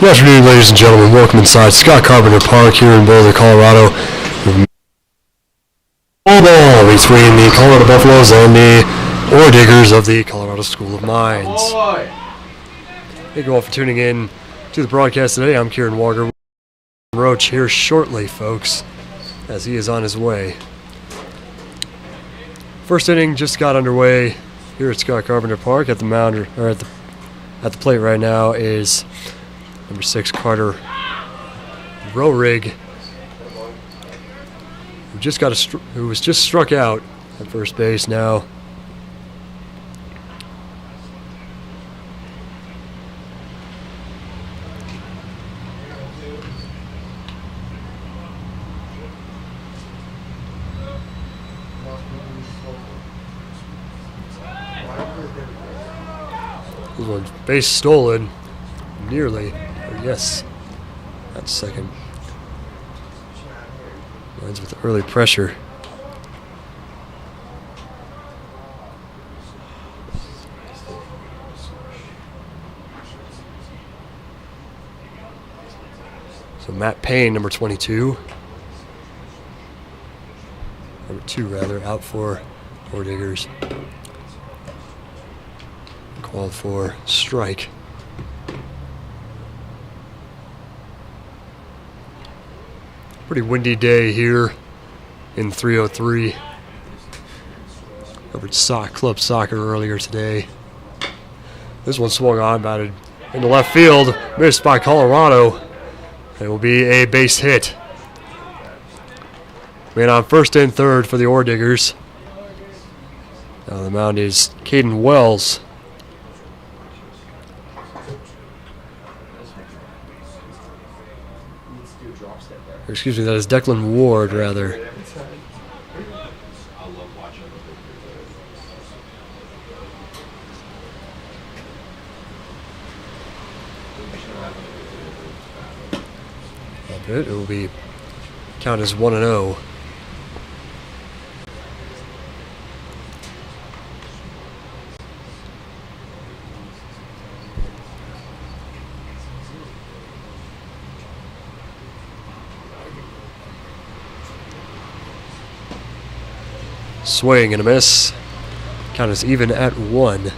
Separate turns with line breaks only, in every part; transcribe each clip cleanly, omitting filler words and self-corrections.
Good afternoon, ladies and gentlemen. Welcome inside Scott Carpenter Park here in Boulder, Colorado. Ball between the Colorado Buffaloes and the Orediggers of the Colorado School of Mines. Thank you all for tuning in to the broadcast today. I'm Kieran Walker. Roach here shortly, folks, as he is on his way. First inning just got underway here at Scott Carpenter Park. At the mound, or at the plate right now is number 6 Carter Rorig, who was just struck out at first base now. This one base stolen, nearly. Yes, that's second. Lines with early pressure. So Matt Payne, number 22. Number 2, rather, out for Orediggers. Called for strike. Pretty windy day here in 303. Over at Club Soccer earlier today. This one swung on, batted into left field, missed by Colorado. It will be a base hit. Man on first and third for the Orediggers. Now the mound is Caden Wells. Excuse me, that is Declan Ward, rather. It will be count as 1-0. Swing and a miss. Count is even at 1.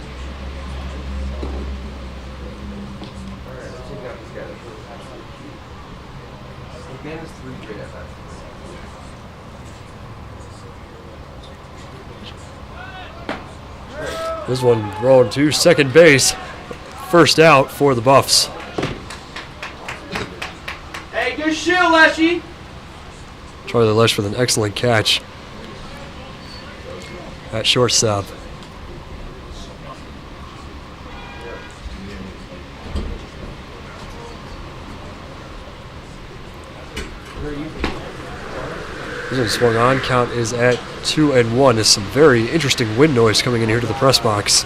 This one rolling to second base. First out for the Buffs.
Hey, good shoot, Leshy.
Charlie Lesh with an excellent catch at shortstop. This one swung on. Count is at 2-1. There's some very interesting wind noise coming in here to the press box.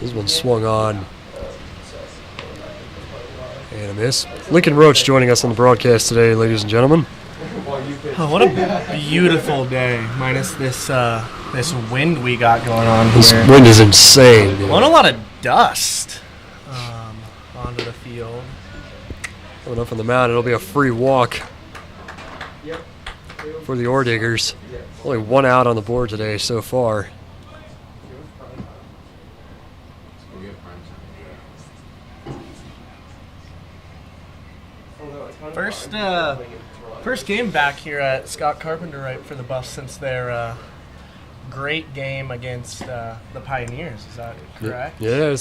This one swung on. And a miss. Lincoln Roach joining us on the broadcast today, ladies and gentlemen.
Oh, what a beautiful day, minus this this wind we got going on here.
This wind is insane, dude.
What a lot of dust onto the field.
Coming up on the mound, it'll be a free walk for the Orediggers. Only 1 out on the board today so far.
First game back here at Scott Carpenter, right, for the Buffs since their great game against the Pioneers. Is that correct?
Yeah,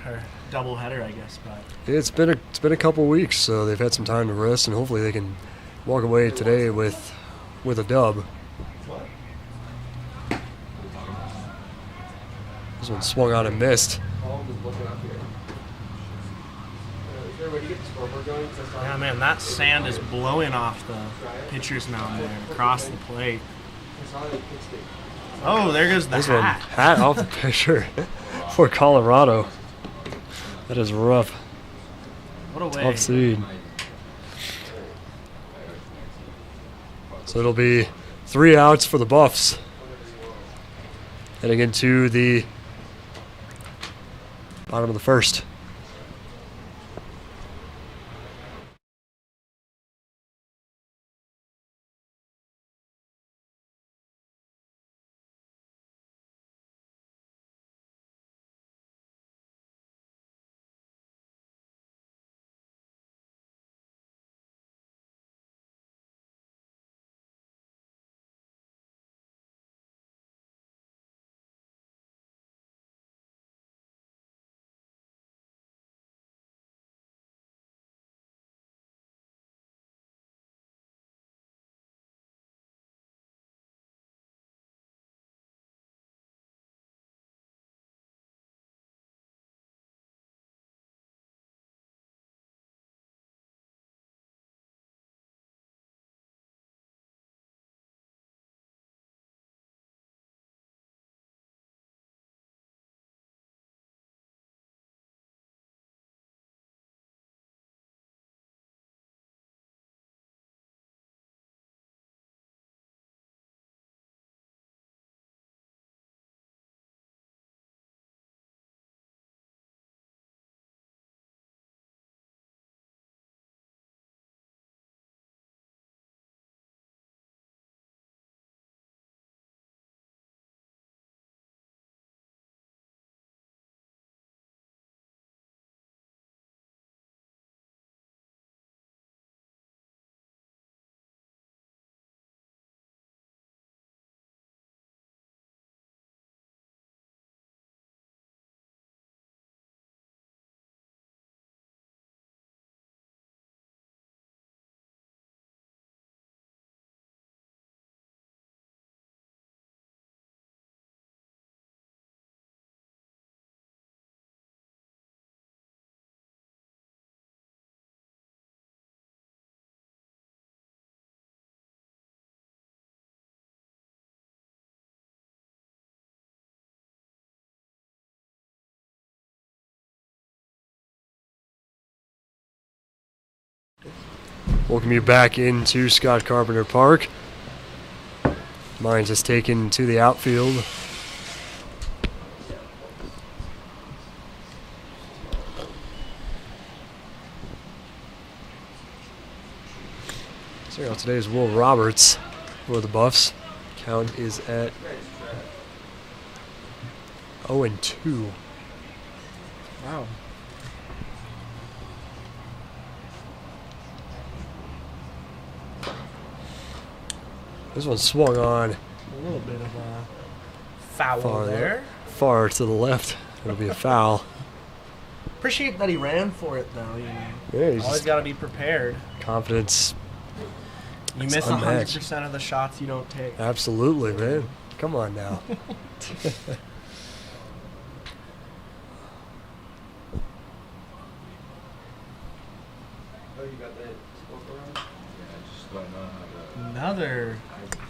or doubleheader, I guess. But
it's been a couple weeks, so they've had some time to rest, and hopefully they can walk away today with a dub. This one swung on and missed.
Yeah, man, that sand is blowing off the pitcher's mound there across the plate. Oh, there goes the hat.
Hat off the pitcher for Colorado. That is rough.
What a way.
Tough seed. So it'll be 3 outs for the Buffs. Heading into the bottom of the first. Welcome you back into Scott Carpenter Park. Mines is taken to the outfield. So today is Will Roberts for the Buffs. Count is at 0-2.
Wow.
This one swung on
A little bit of a foul there.
Far to the left. It'll be a foul.
Appreciate that he ran for it, though. You know.
Yeah, he's
Always
just
got to be prepared.
confidence.
You
It's
miss
unmatched.
100% of the shots you don't take.
Absolutely, man. Come on now.
Another.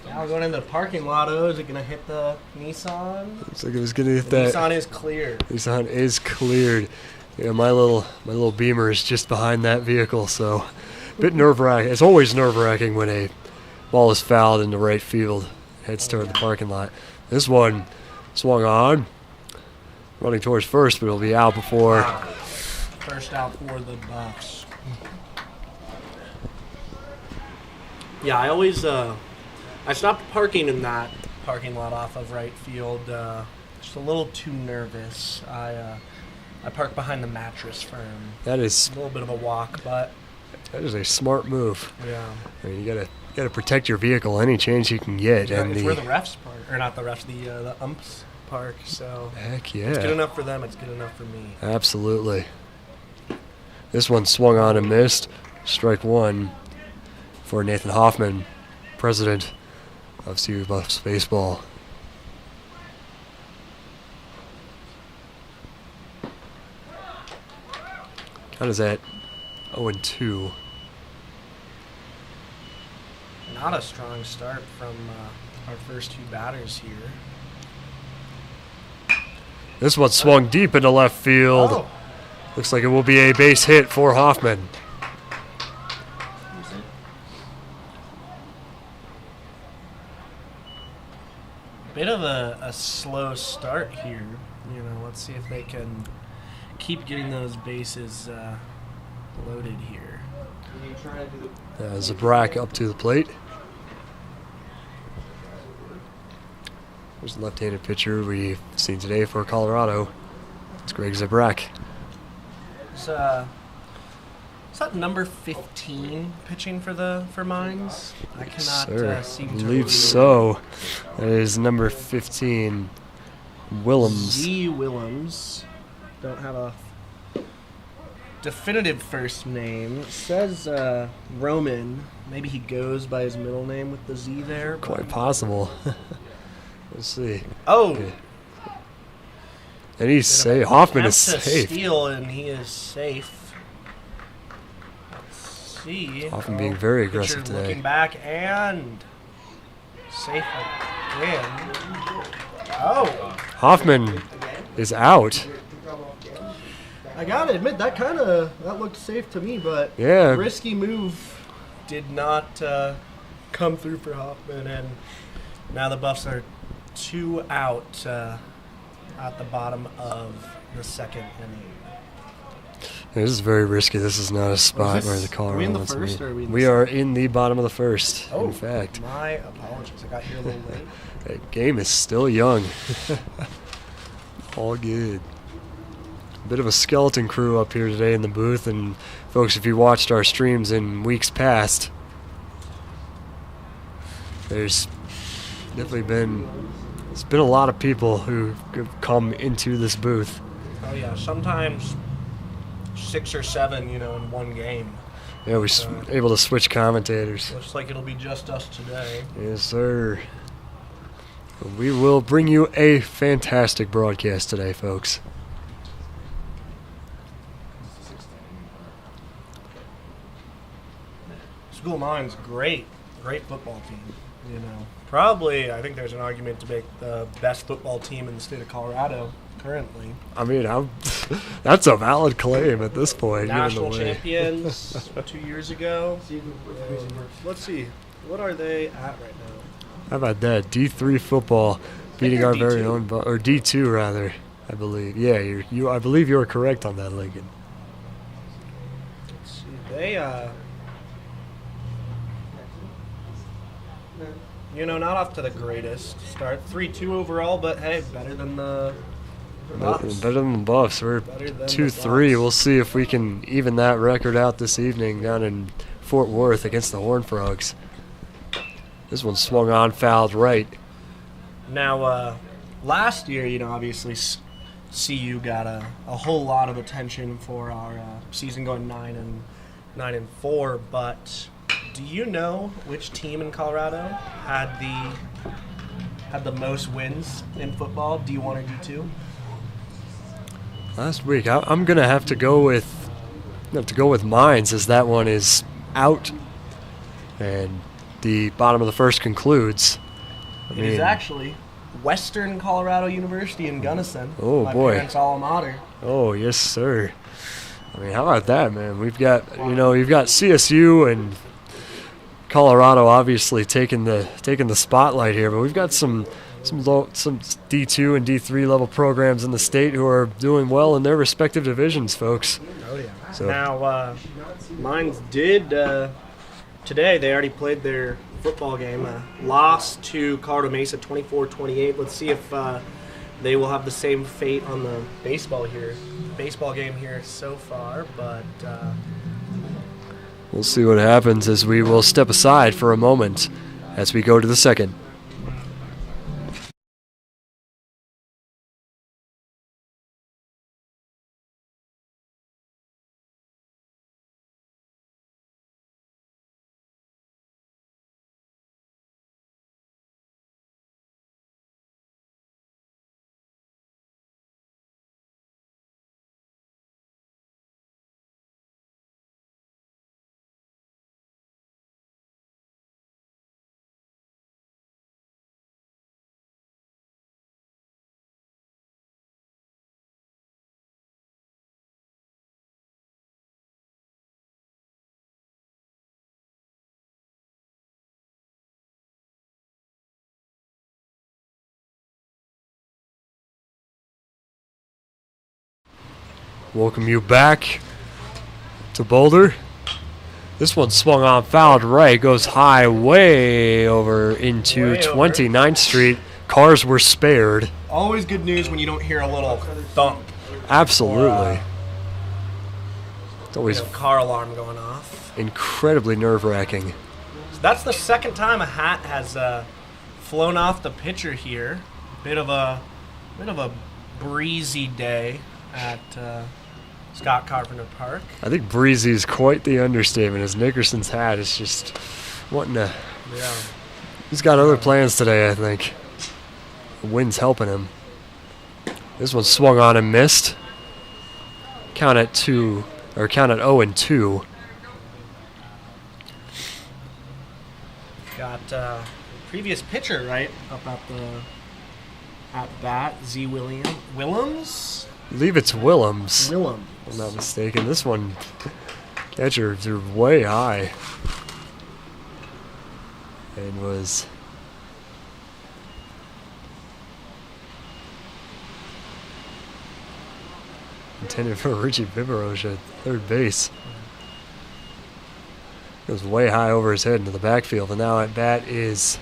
Now going in the parking lot. Oh, is it going to hit the Nissan?
Looks like it was gonna hit
The
that.
Nissan is clear.
Nissan is cleared. Yeah, my little Beamer is just behind that vehicle, so a bit nerve-wracking. It's always nerve-wracking when a ball is fouled into right field, heads toward the parking lot. This one swung on, running towards first, but it'll be out before.
First out for the Buffs. Yeah, I always I stopped parking in that parking lot off of right field. Just a little too nervous. I park behind the mattress firm.
That is
A little bit of a walk, but
a smart move.
yeah.
I mean, you gotta protect your vehicle any chance you can get.
Yeah,
And
it's where the refs park, or not the refs, the umps park. So
heck yeah,
it's good enough for them. It's good enough for me.
absolutely. This one swung on and missed. Strike one for Nathan Hoffman, president of CU Buffs baseball. Count is at 0-2.
Not a strong start from our first two batters here.
This one swung deep into left field.
Oh,
Looks like it will be a base hit for Hoffman.
a slow start here. Let's see if they can keep getting those bases loaded here.
Zabrak up to the plate. There's a left-handed pitcher we've seen today for Colorado. It's Greg Zabrak.
Is that number 15 pitching for Mines? I cannot seem to
believe so. That is number 15, Willems.
Z. Willems. Don't have a definitive first name. It says Roman. Maybe he goes by his middle name with the Z there.
Quite possible. We'll see.
Oh!
Okay. And he's safe. Hoffman is safe.
Steal, and he is safe. Let's see.
Hoffman being very aggressive
pitcher
today.
Looking back and safe again. Oh!
Hoffman is out.
I gotta admit, that looked safe to me, but
Yeah.
risky move did not come through for Hoffman, and now the Buffs are 2 out at the bottom of the second inning.
This is very risky. This is not a spot where the Colorado wants to be. We are in the bottom of the first, in fact.
My apologies. I got here a little late.
The game is still young. All good. A bit of a skeleton crew up here today in the booth, and folks, if you watched our streams in weeks past, there's definitely been a lot of people who have come into this booth.
Oh yeah, sometimes 6 or 7, in one game.
Yeah, we're able to switch commentators.
Looks like it'll be just us today.
Yes, sir. We will bring you a fantastic broadcast today, folks.
School of Mines, great football team. Probably, I think there's an argument to make the best football team in the state of Colorado currently.
I mean, that's a valid claim at this point.
National champions 2 years ago. Let's see, what are they at right now?
How about that? D3 football beating our very
D2.
own, or D2 rather, I believe. Yeah, I believe you're correct on that, Lincoln.
Let's see, they not off to the greatest start. 3-2 overall, but hey, better than the Buffs.
Better than the Buffs. We're
Better than
2-3.
the
We'll see if we can even that record out this evening down in Fort Worth against the Horned Frogs. This one swung on, fouled right.
Now, last year, obviously CU got a whole lot of attention for our season going 9-4, but do you know which team in Colorado had the most wins in football, D1 or D2?
Last week, I'm gonna have to go with Mines, as that one is out, and the bottom of the first concludes.
It is actually Western Colorado University in Gunnison.
Oh,
my
boy.
parents' alma mater.
Oh yes, sir. I mean, how about that, man? We've got you've got CSU and Colorado obviously taking the spotlight here, but we've got some D2 and D3 level programs in the state who are doing well in their respective divisions, folks.
Oh yeah.
So
Now, Mines did today. They already played their football game. Lost to Colorado Mesa 24-28. Let's see if they will have the same fate on the baseball game here so far, but.
We'll see what happens as we will step aside for a moment as we go to the second. welcome you back to Boulder. This one swung on, fouled right, goes high way over into 29th Street. Cars were spared.
Always good news when you don't hear a little thump.
Absolutely. It's always
car alarm going off.
Incredibly nerve-wracking.
So that's the second time a hat has flown off the pitcher here. Bit of a breezy day at Scott Carpenter Park.
I think breezy is quite the understatement, as Nickerson's hat is just wanting to...
Yeah.
He's got other plans today, I think. The wind's helping him. This one swung on and missed. Count at 0-2.
Got previous pitcher, right, up at bat, Z. Willems?
I believe it's Willems.
Willems.
If I'm not mistaken. This one, catcher threw way high. And was... intended for Richie Viveroche at third base. It was way high over his head into the backfield, and now at bat is...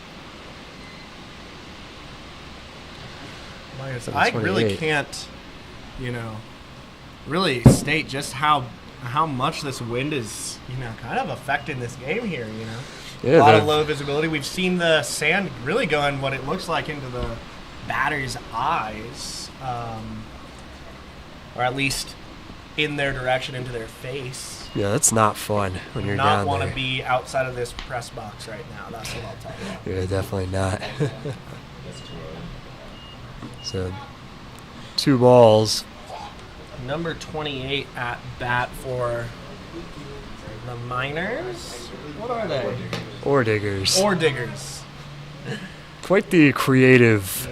I really can't, really state just how much this wind is, kind of affecting this game here,
Yeah,
a lot of low visibility. We've seen the sand really going what it looks like into the batter's eyes, or at least in their direction, into their face.
Yeah, that's not fun when you're down there.
Not want to be outside of this press box right now, that's what I'll tell you.
Yeah, definitely not. So, 2 balls.
Number 28 at bat for the Miners. What are they?
Orediggers.
Orediggers.
Quite the creative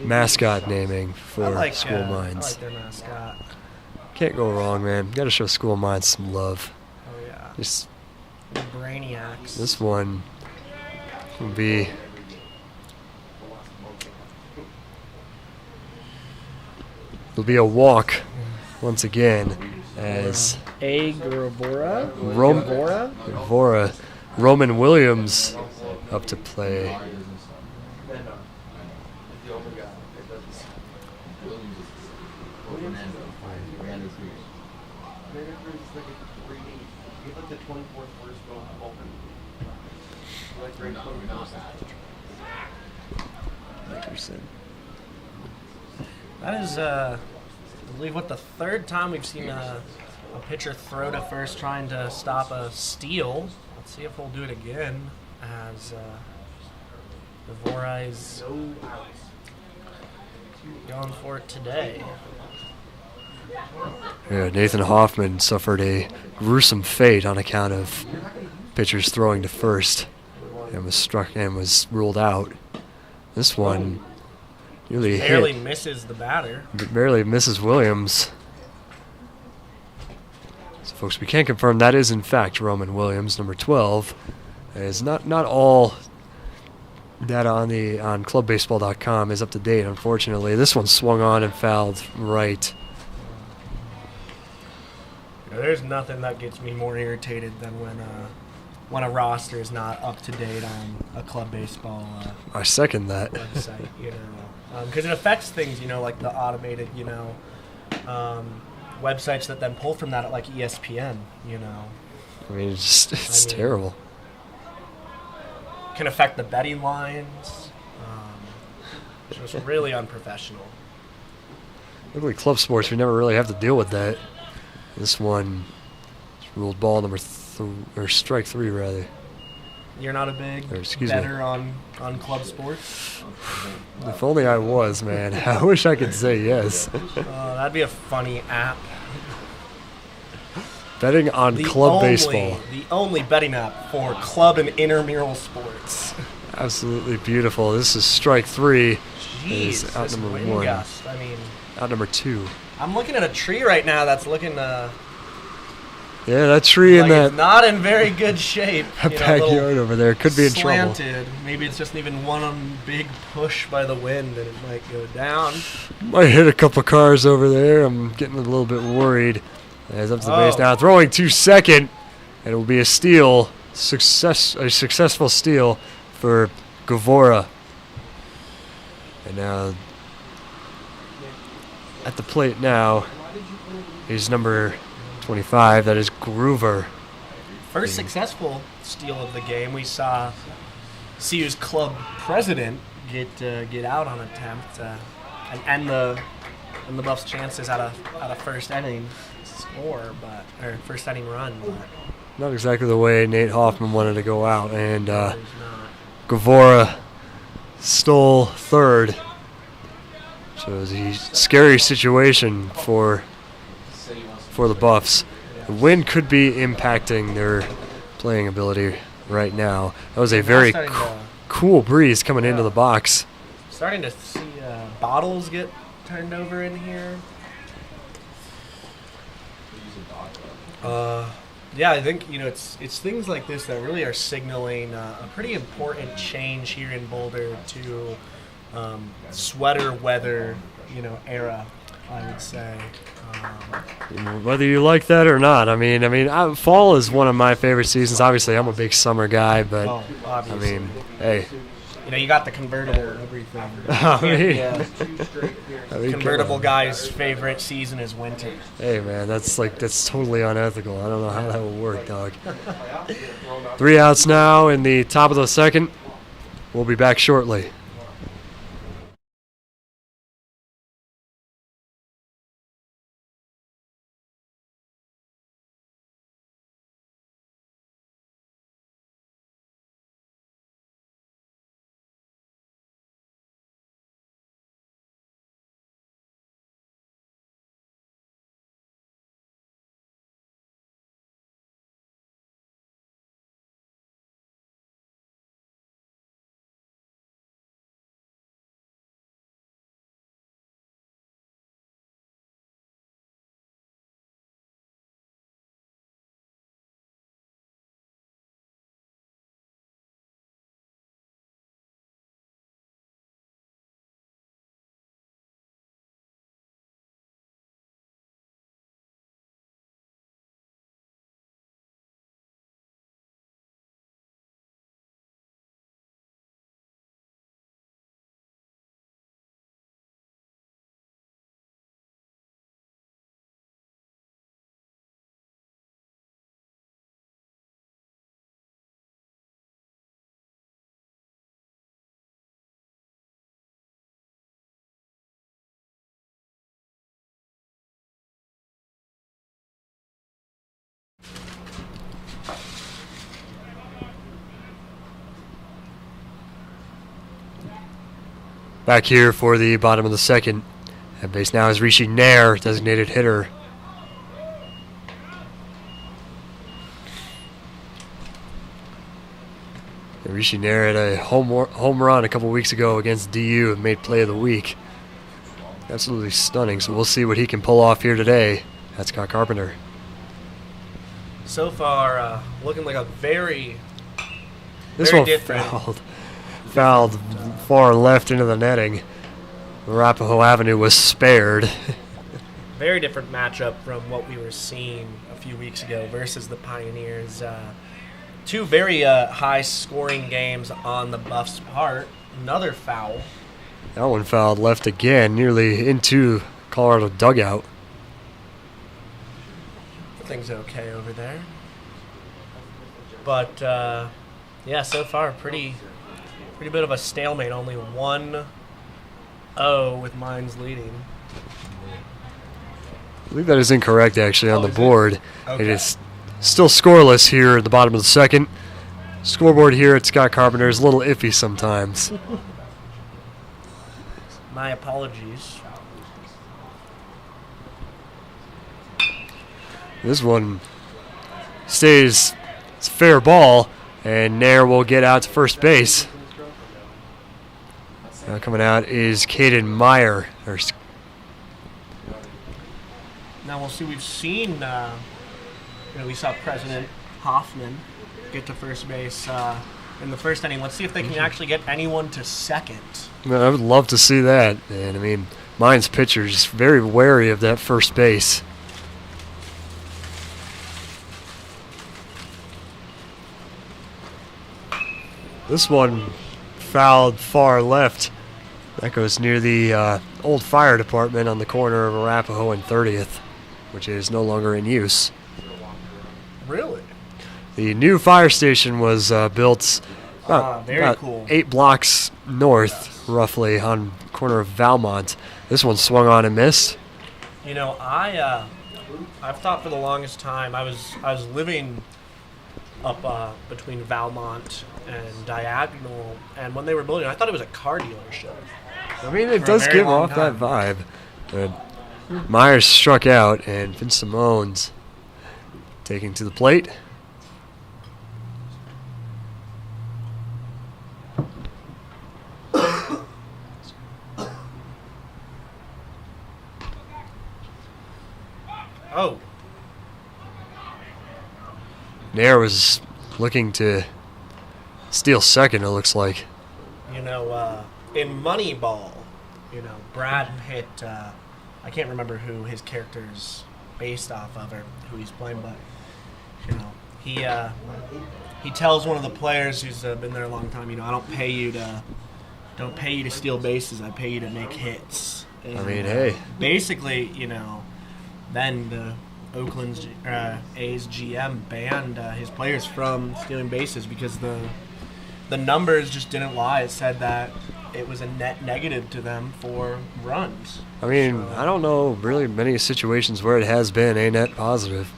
mascot naming for School
I
Minds.
like their mascot.
Can't go wrong, man. Got to show School Minds some love.
Oh yeah.
Just
the Brainiacs.
this one will be... It'll be a walk once again as Gravora Roman Williams up to play.
That is, I believe, the third time we've seen a pitcher throw to first trying to stop a steal. Let's see if we'll do it again as Gravora is going for it today.
Yeah, Nathan Hoffman suffered a gruesome fate on account of pitchers throwing to first and was struck and was ruled out. This one nearly
barely misses the batter.
Barely misses Williams. So, folks, we can confirm that is in fact Roman Williams, number 12. Is not all data on clubbaseball.com is up to date, unfortunately. This one swung on and fouled right.
There's nothing that gets me more irritated than when a roster is not up to date on a club baseball
I second that
website, because it affects things, like the automated, websites that then pull from that, like ESPN,
I mean, it's terrible.
Can affect the betting lines. It's just really unprofessional.
Luckily, club sports, we never really have to deal with that. This one is ruled ball number or strike 3, rather.
You're not a big better on club sports?
If only I was, man. I wish I could say yes.
That'd be a funny app.
Betting on club baseball.
The only betting app for club and intramural sports.
Absolutely beautiful. This is strike 3.
Jeez,
out number 1.
Gust.
Out number 2.
I'm looking at a tree right now that's looking
Yeah, that tree in that
It's not in very good shape.
backyard over there could be in trouble.
Slanted. Maybe it's just even one big push by the wind and it might go down.
Might hit a couple cars over there. I'm getting a little bit worried. As up to the base now, throwing to second, and it will be a steal, a successful steal for Gavora. And now at the plate now is number 25. That is Groover.
First successful steal of the game. We saw CU's club president get out on attempt and end the Buffs' chances at a first inning score, or first inning run. But
Not exactly the way Nate Hoffman wanted to go out, and Gavora stole third. So it's a scary situation for the Buffs. The wind could be impacting their playing ability right now. That was a very cool breeze coming into the box.
Starting to see bottles get turned over in here. Yeah, I think it's things like this that really are signaling a pretty important change here in Boulder to sweater weather, era, I would say.
Whether you like that or not, I mean, fall is one of my favorite seasons. Obviously, I'm a big summer guy, but
obviously.
I mean, hey.
You got the convertible and everything. Convertible guy's favorite season is winter.
Hey man, that's totally unethical. I don't know how that would work, dog. 3 outs now in the top of the second. We'll be back shortly. Back here for the bottom of the second. At base now is Rishi Nair, designated hitter. And Rishi Nair had a home run a couple weeks ago against DU and made play of the week. Absolutely stunning. So we'll see what he can pull off here today. That's Scott Carpenter.
So far, looking like a very
different. Fouled far left into the netting. Arapahoe Avenue was spared.
Very different matchup from what we were seeing a few weeks ago versus the Pioneers. Two very high-scoring games on the Buffs' part. Another foul.
That one fouled left again, nearly into Colorado dugout.
Things okay over there. But, yeah, so far, pretty bit of a stalemate. Only 1-0 with Mines leading.
I believe that is incorrect, actually, on the board.
Okay.
It is still scoreless here at the bottom of the second. Scoreboard here at Scott Carpenter is a little iffy sometimes.
My apologies.
This one stays, it's a fair ball, and Nair will get out to first base. Now coming out is Caden Meyer.
Now we'll see. We've seen we saw President Hoffman get to first base in the first inning. Let's see if they can actually get anyone to second.
I would love to see that. And I mean, Mines pitcher's very wary of that first base. This one fouled far left. That goes near the old fire department on the corner of Arapahoe and 30th, which is no longer in use.
Really?
The new fire station was built about
cool.
8 blocks north, roughly, on the corner of Valmont. This one swung on and missed.
I've thought for the longest time I was living up between Valmont and Diagonal, and when they were building, I thought it was a car dealership.
I mean, it does give off that vibe. But Myers struck out, and Vince Simone's taking to the plate.
Oh.
Nair was looking to steal second, it looks like.
In Moneyball, Brad Pitt, I can't remember who his character's based off of or who he's playing, but, he tells one of the players who's been there a long time, I don't pay you to steal bases, I pay you to make hits. And,
I mean, hey.
Basically, then the Oakland's A's GM banned his players from stealing bases because the numbers just didn't lie. It said that it was a net negative to them for runs.
I mean, I don't know really many situations where it has been a net positive.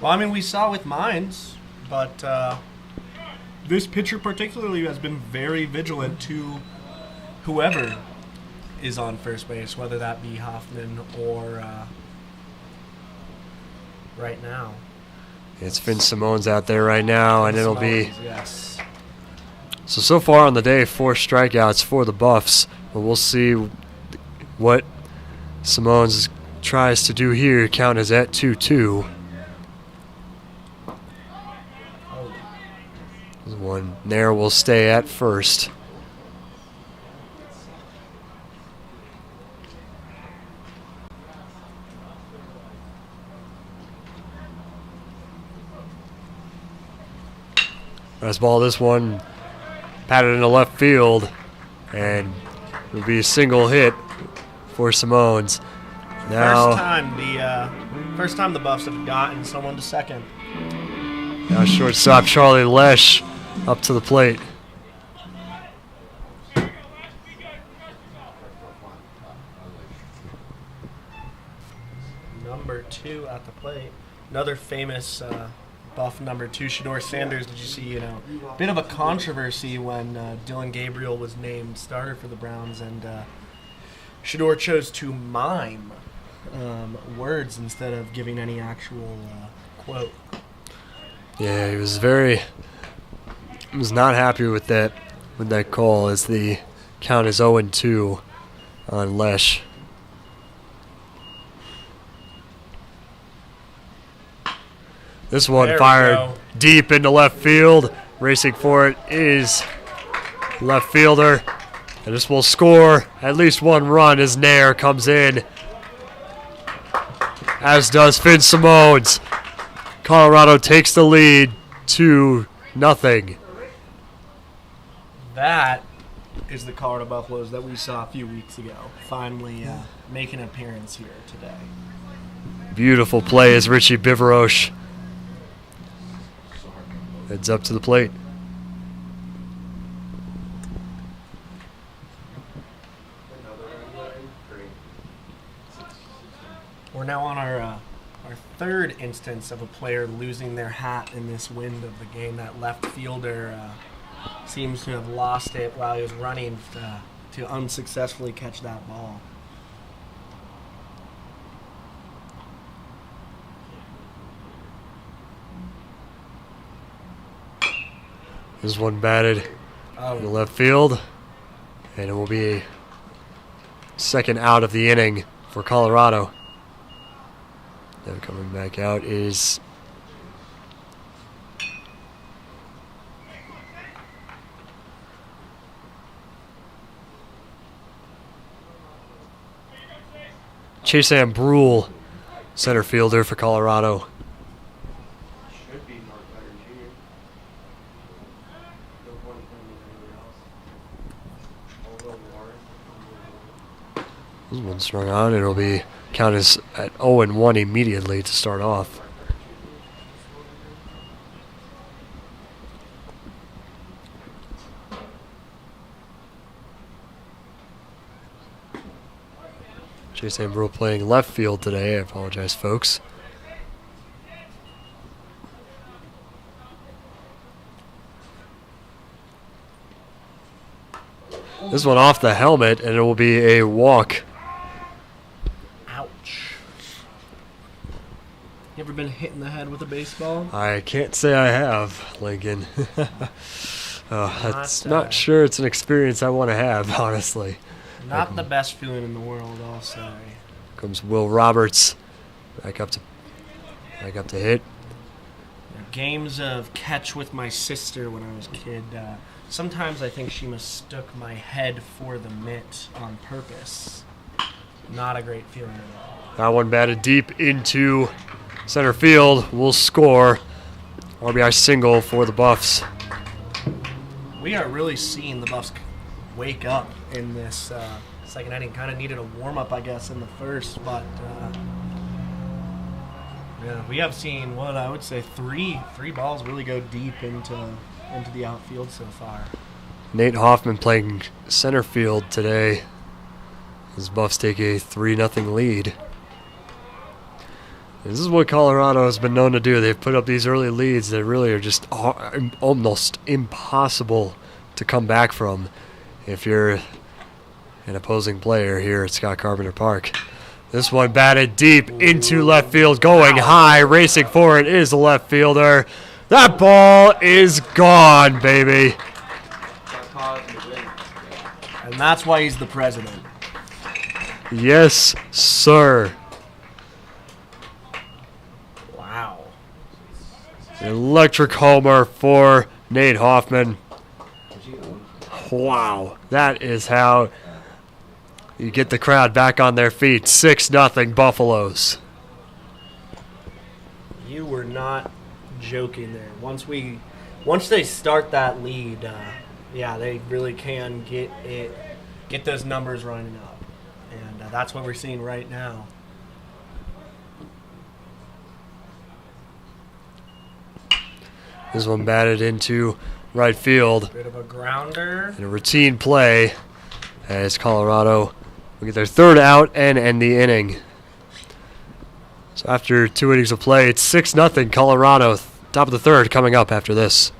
Well, I mean, we saw with Mines, but this pitcher particularly has been very vigilant to whoever is on first base, whether that be Hoffman or right now.
It's Vince Simone's out there right now, and it'll be...
Yes.
So far on the day, 4 strikeouts for the Buffs, but we'll see what Simone's tries to do here. Count is at 2-2. This one, Nair will stay at first. Nice ball, this one patted into left field, and it'll be a single hit for Simone's. Now,
first time the Buffs have gotten someone to second.
Now shortstop Charlie Lesh up to the plate.
Number 2 at the plate. Another famous Buff number 2, Shedeur Sanders. Did you see, a bit of a controversy when Dylan Gabriel was named starter for the Browns, and Shedeur chose to mime words instead of giving any actual quote.
Yeah, he was not happy with that call, as the count is 0-2 on Lesh. This one fired deep into left field. Racing for it is left fielder. And this will score at least one run as Nair comes in. As does Finn Simone's. Colorado takes the lead 2-0.
That is the Colorado Buffaloes that we saw a few weeks ago. Finally making an appearance here today.
Beautiful play as Richie Biveroche heads up to the plate.
We're now on our third instance of a player losing their hat in this wind of the game. That left fielder seems to have lost it while he was running to unsuccessfully catch that ball.
This one batted in the left field, and it will be a second out of the inning for Colorado. Then coming back out is Chase Brule, center fielder for Colorado.
Should be Mark Better Jr. No point playing anybody else.
This one strung on. It'll be counted as at 0-1 immediately to start off. Chase Brule playing left field today. I apologize, folks. This one off the helmet, and it will be a walk.
Ouch. You ever been hit in the head with a baseball?
I can't say I have, Lincoln. That's not sure it's an experience I want to have, honestly.
Not the best feeling in the world, I'll say.
Comes Will Roberts back up to hit.
Games of catch with my sister when I was a kid. Sometimes I think she mistook my head for the mitt on purpose. Not a great feeling at all.
That one batted deep into center field. Will score. RBI single for the Buffs.
We are really seeing the Buffs wake up in this second inning. Kind of needed a warm-up, I guess, in the first, but yeah, we have seen what I would say three balls really go deep into the outfield so far.
Nate Hoffman playing center field today as Buffs take a 3-0 lead. This is what Colorado has been known to do. They've put up these early leads that really are just almost impossible to come back from if you're an opposing player here at Scott Carpenter Park. This one batted deep into left field, going high, racing for it is the left fielder. That ball is gone, baby.
And that's why he's the president.
Yes, sir.
Wow.
Electric homer for Nate Hoffman. Wow. That is how you get the crowd back on their feet. 6-0 Buffaloes.
You were not joking there. Once they start that lead, yeah, they really can get those numbers running up, and that's what we're seeing right now.
This one batted into right field.
Bit of a grounder.
In a routine play as Colorado will get their third out and end the inning. So after 2 innings of play, it's 6-0 Colorado. Top of the third coming up after this.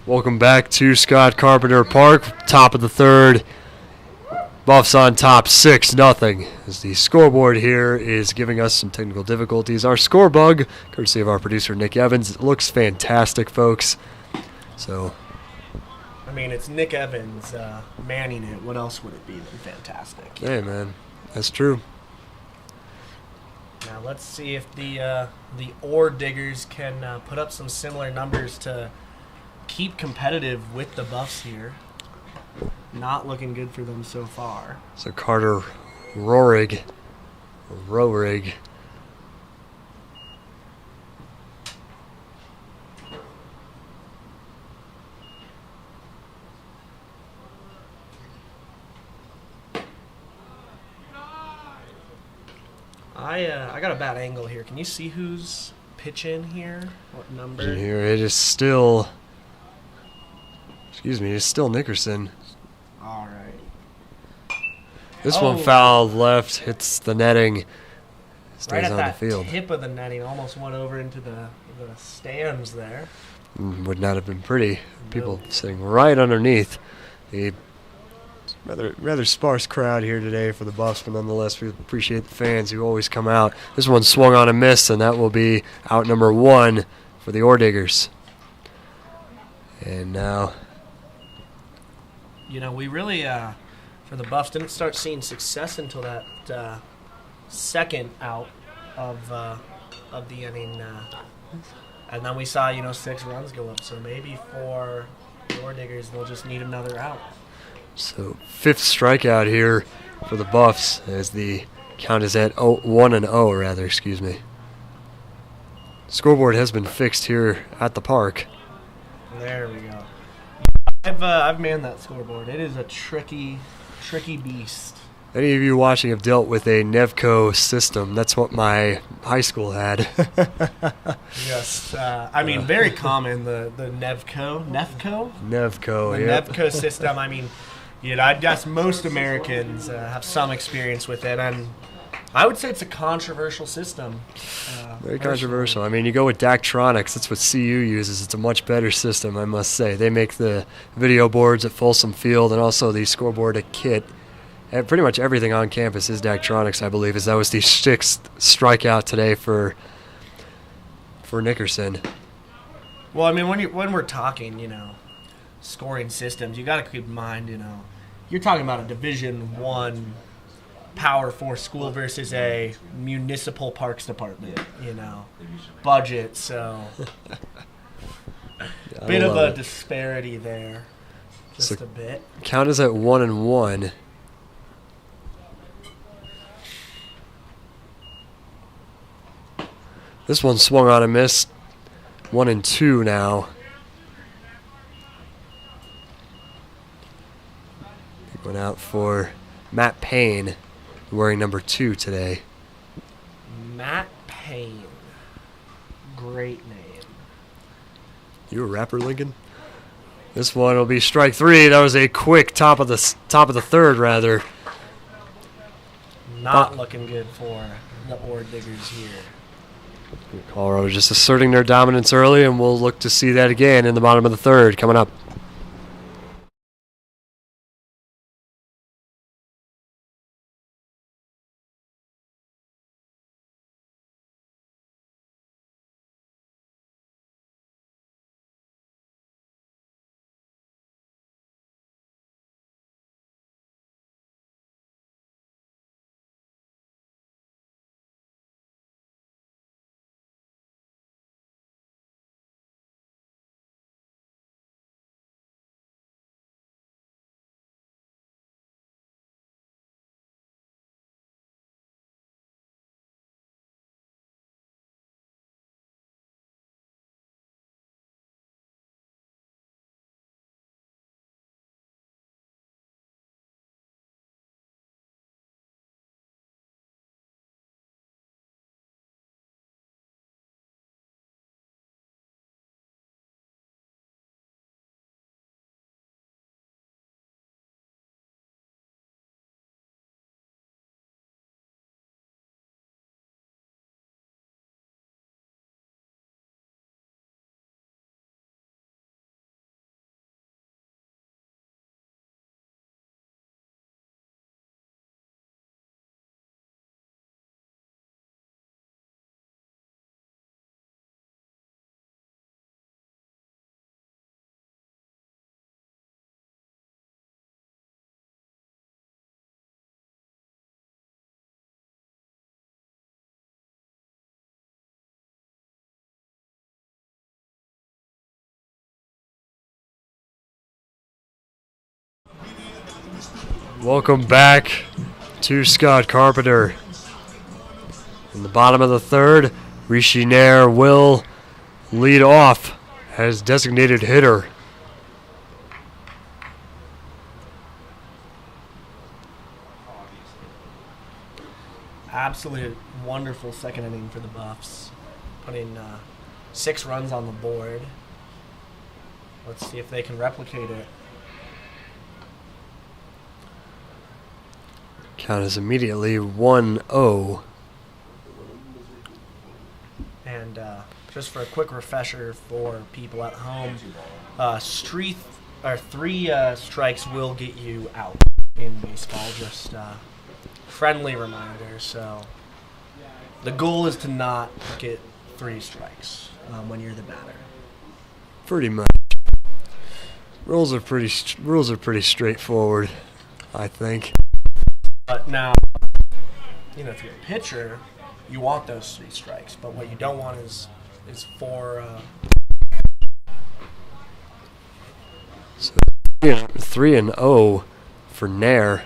Welcome back to Scott Carpenter Park. Top of the third. Buffs on top 6-0. As the scoreboard here is giving us some technical difficulties. Our score bug, courtesy of our producer Nick Evans, it looks fantastic, folks. So,
I mean, it's Nick Evans manning it. What else would it be than fantastic?
hey man, that's true.
Now let's see if the Orediggers can put up some similar numbers to keep competitive with the Buffs here. Not looking good for them so far.
So Carter Rorig.
I got a bad angle here. Can you see who's pitching here? What number?
Here it is still. Excuse me, it's still Nickerson.
All right.
This one fouled left, hits the netting, stays
Right at
on
that
the field.
tip of the netting, almost went over into the stands there.
Would not have been pretty. People sitting right underneath. The rather sparse crowd here today for the Buffs, but nonetheless, we appreciate the fans who always come out. This one swung on and missed, and that will be out number 1 for the Orediggers. And now,
You know, we really, for the Buffs, didn't start seeing success until that second out of the inning. And then we saw, 6 runs go up. So maybe for the Orediggers, they'll just need another out.
so 5th strikeout here for the Buffs as the count is at 1-0 rather, excuse me. Scoreboard has been fixed here at the park.
There we go. I've manned that scoreboard. It is a tricky beast.
Any of you watching have dealt with a Nevco system. That's what my high school had.
Yes. I mean, very common, the Nevco.
Nevco,
The
yep.
Nevco system, I mean, I guess most Americans have some experience with it, and I would say it's a controversial system.
Very controversial. I mean, you go with Daktronics. That's what CU uses. It's a much better system, I must say. They make the video boards at Folsom Field and also the scoreboard at Kit. And pretty much everything on campus is Daktronics, I believe, as that was the 6th strikeout today for Nickerson.
Well, I mean, when we're talking, scoring systems, you got to keep in mind, you're talking about a Division I Power 4 school versus a municipal parks department, budget. So, bit of a disparity there, just a bit.
Count is at 1-1. This one swung on and missed. 1-2 now. Went out for Matt Payne, wearing number 2 today.
Matt Payne. Great name.
You a rapper, Lincoln? This one will be strike 3. That was a quick top of the 3rd, rather.
Not looking good for the Orediggers here.
Colorado just asserting their dominance early, and we'll look to see that again in the bottom of the 3rd coming up. Welcome back to Scott Carpenter. In the bottom of the third, Rishi Nair will lead off as designated hitter.
Absolute wonderful second inning for the Buffs, putting 6 runs on the board. Let's see if they can replicate it.
Count is immediately 1-0.
And just for a quick refresher for people at home, 3 strikes will get you out in baseball. Just friendly reminder. So the goal is to not get 3 strikes when you're the batter.
Pretty much. Rules are pretty straightforward, I think.
But now, if you're a pitcher, you want those 3 strikes. But what you don't want is 4.
So 3-0 for Nair.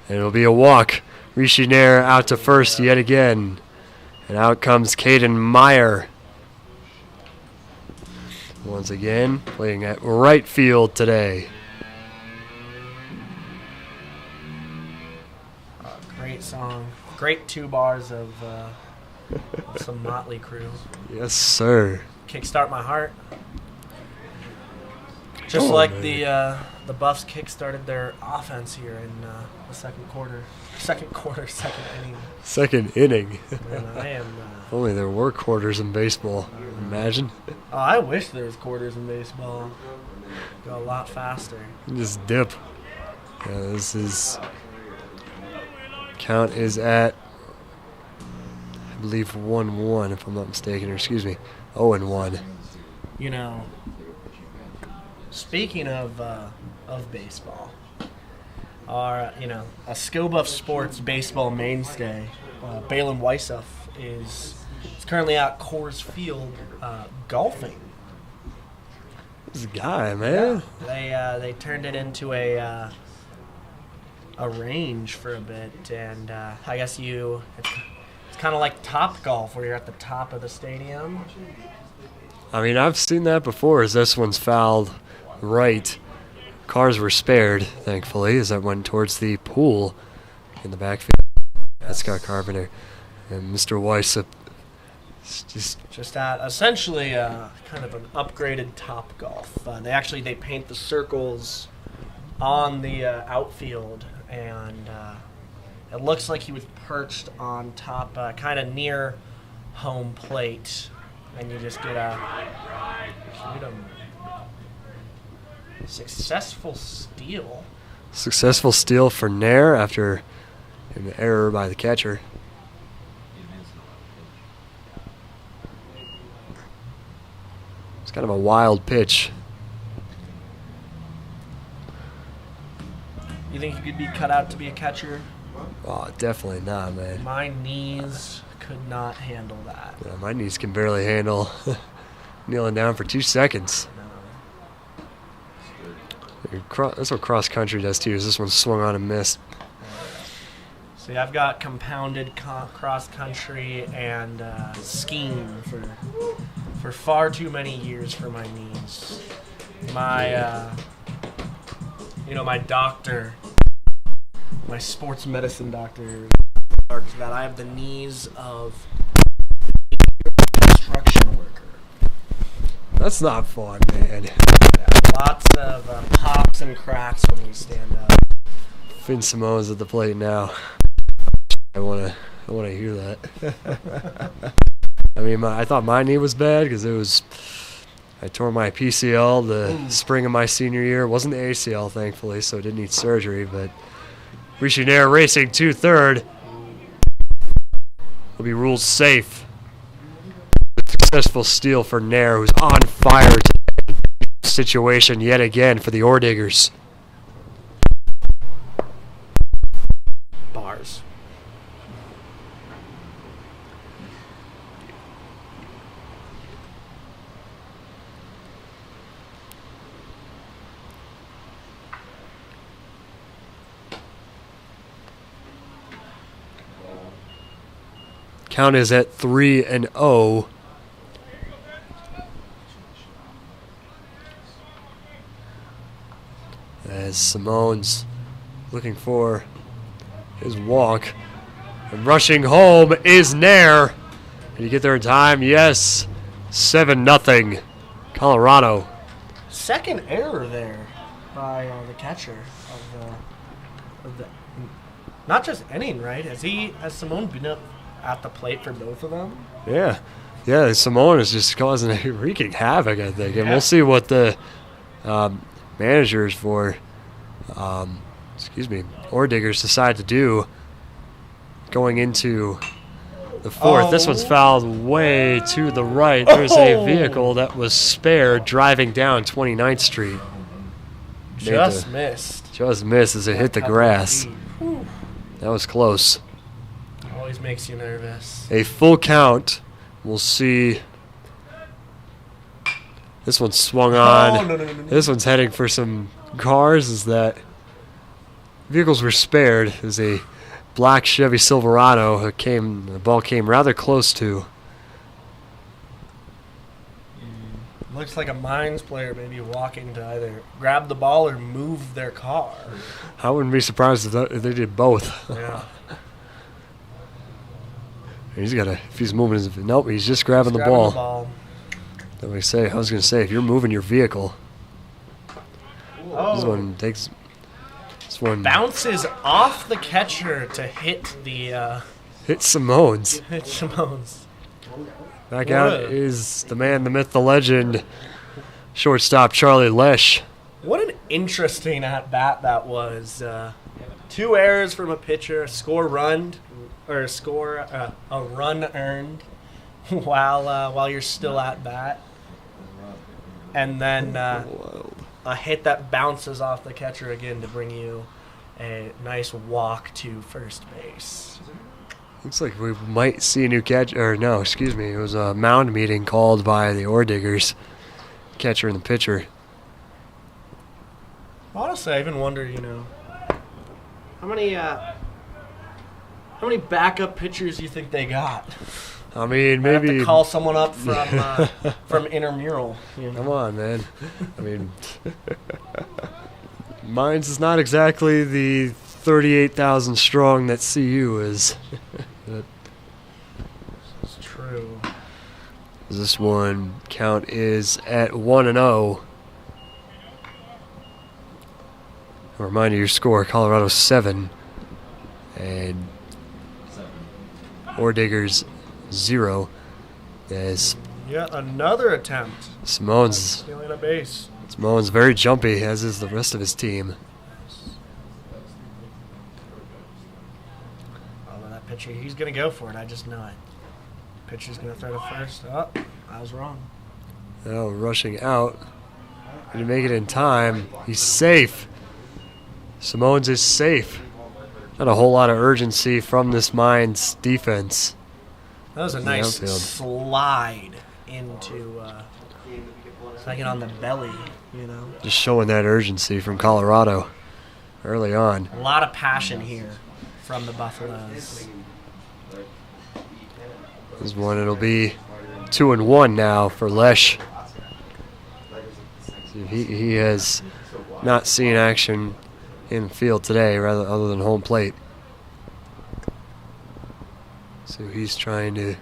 And it'll be a walk. Rishi Nair out to first yet again. And out comes Caden Meyer. Once again, playing at right field today.
Great song. Great 2 bars of some Motley Crue.
Yes, sir.
Kickstart My Heart. Just like the Buffs kickstarted their offense here in the second inning.
Second inning.
And I am.
If only there were quarters in baseball. Imagine.
Oh, I wish there was quarters in baseball. Go a lot faster.
Just dip. Yeah, this is. Count is at, I believe, 1-1, if I'm not mistaken, or excuse me, 0-1.
Speaking of baseball, our a Scobuff Sports baseball mainstay, Balin Weissuff is currently at Coors Field golfing.
This guy, man.
Yeah, they turned it into a range for a bit, and I guess it's kind of like Top Golf, where you're at the top of the stadium.
I mean, I've seen that before, as this one's fouled right. Cars were spared, thankfully, as that went towards the pool in the backfield. That's Scott Carpenter. And Mr. Weiss
just at essentially kind of an upgraded Top Golf. They paint the circles on the outfield, and it looks like he was perched on top, kind of near home plate, and you just get a successful steal.
Successful steal for Nair after an error by the catcher. It's kind of a wild pitch.
You think you could be cut out to be a catcher?
Oh, definitely not, man.
My knees could not handle that.
Yeah, my knees can barely handle kneeling down for 2 seconds. That's what cross country does too. Is this one swung on and missed?
See, I've got compounded cross country and skiing for far too many years for my knees. My my doctor, my sports medicine doctor, remarked that I have the knees of a construction worker.
That's not fun, man.
Yeah, lots of pops and cracks when we stand up.
Finn Simone's at the plate now. I wanna hear that. I mean, I thought my knee was bad because I tore my PCL the spring of my senior year. It wasn't the ACL, thankfully, so it didn't need surgery. But Rishi Nair racing to third will be ruled safe. Successful steal for Nair, who's on fire today. Situation yet again for the Orediggers.
Bars.
Count is at 3-0. As Simone's looking for his walk. And rushing home is Nair. Did he get there in time? Yes. 7-0. Colorado.
Second error there by the catcher of the not just inning, right? Has Simone been up at the plate for both of them?
Yeah. Yeah, Simone is just causing a wreaking havoc, I think. And we'll see what the managers for Orediggers decide to do going into the fourth. This one's fouled way to the right. There's a vehicle that was spared driving down 29th Street.
Just missed.
Just missed as it hit the grass. That was close.
Always makes you nervous.
A full count. We'll see. This one's swung on.
No.
This one's heading for some cars. Is that vehicles were spared? There's a black Chevy Silverado. The ball came rather close to.
Looks like a Mines player maybe walking to either grab the ball or move their car.
I wouldn't be surprised if they did both.
Yeah.
If he's moving nope, he's just grabbing the ball. I was going to say, if you're moving your vehicle. This one
bounces off the catcher to hit the
hit Simone's.
Hit Simone's.
Back out is the man, the myth, the legend, shortstop Charlie Lesh.
What an interesting at bat that was. 2 errors from a pitcher, a run earned while you're still at bat, and then a hit that bounces off the catcher again to bring you a nice walk to first base.
Looks like we might see a new catcher. It was a mound meeting called by the Orediggers, catcher and the pitcher.
Honestly, I even wonder, how many backup pitchers do you think they got?
I mean,
I have
maybe
to call someone up from intramural.
Come on, man. I mean, Mines is not exactly the 38,000 strong that CU is.
It's true.
This one count is at 1-0. A reminder, your score: Colorado 7 and Orediggers 0. As
Yet another attempt.
Simone's
Stealing a base.
Simone's very jumpy, as is the rest of his team.
Although that pitcher, he's going to go for it. I just know it. Pitcher's going to throw to first. Oh, I was wrong.
Now rushing out. Did he make it in time? He's safe. Simone's is safe. Not a whole lot of urgency from this Mines defense.
That was a nice slide into second on the belly,
Just showing that urgency from Colorado early on.
A lot of passion here from the Buffaloes.
This one, it'll be 2-1 now for Lesh. He has not seen action in the field today, rather other than home plate. So he's trying to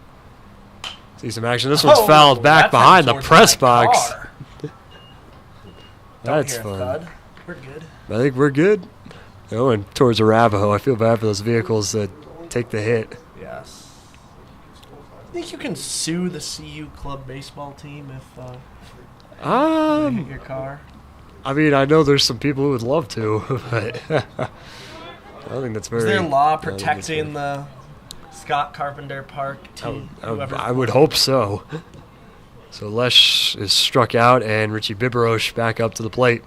see some action. This one's fouled back behind the press box. That's fun.
Thud. We're good.
I think we're good. Going towards Arapahoe. I feel bad for those vehicles that take the hit.
Yes. I think you can sue the CU club baseball team if they hit your car.
I mean, I know there's some people who would love to, but I don't think that's very...
Is there a law protecting the Scott Carpenter Park team?
I would hope so. So Lesh is struck out, and Richie Biberosh back up to the plate.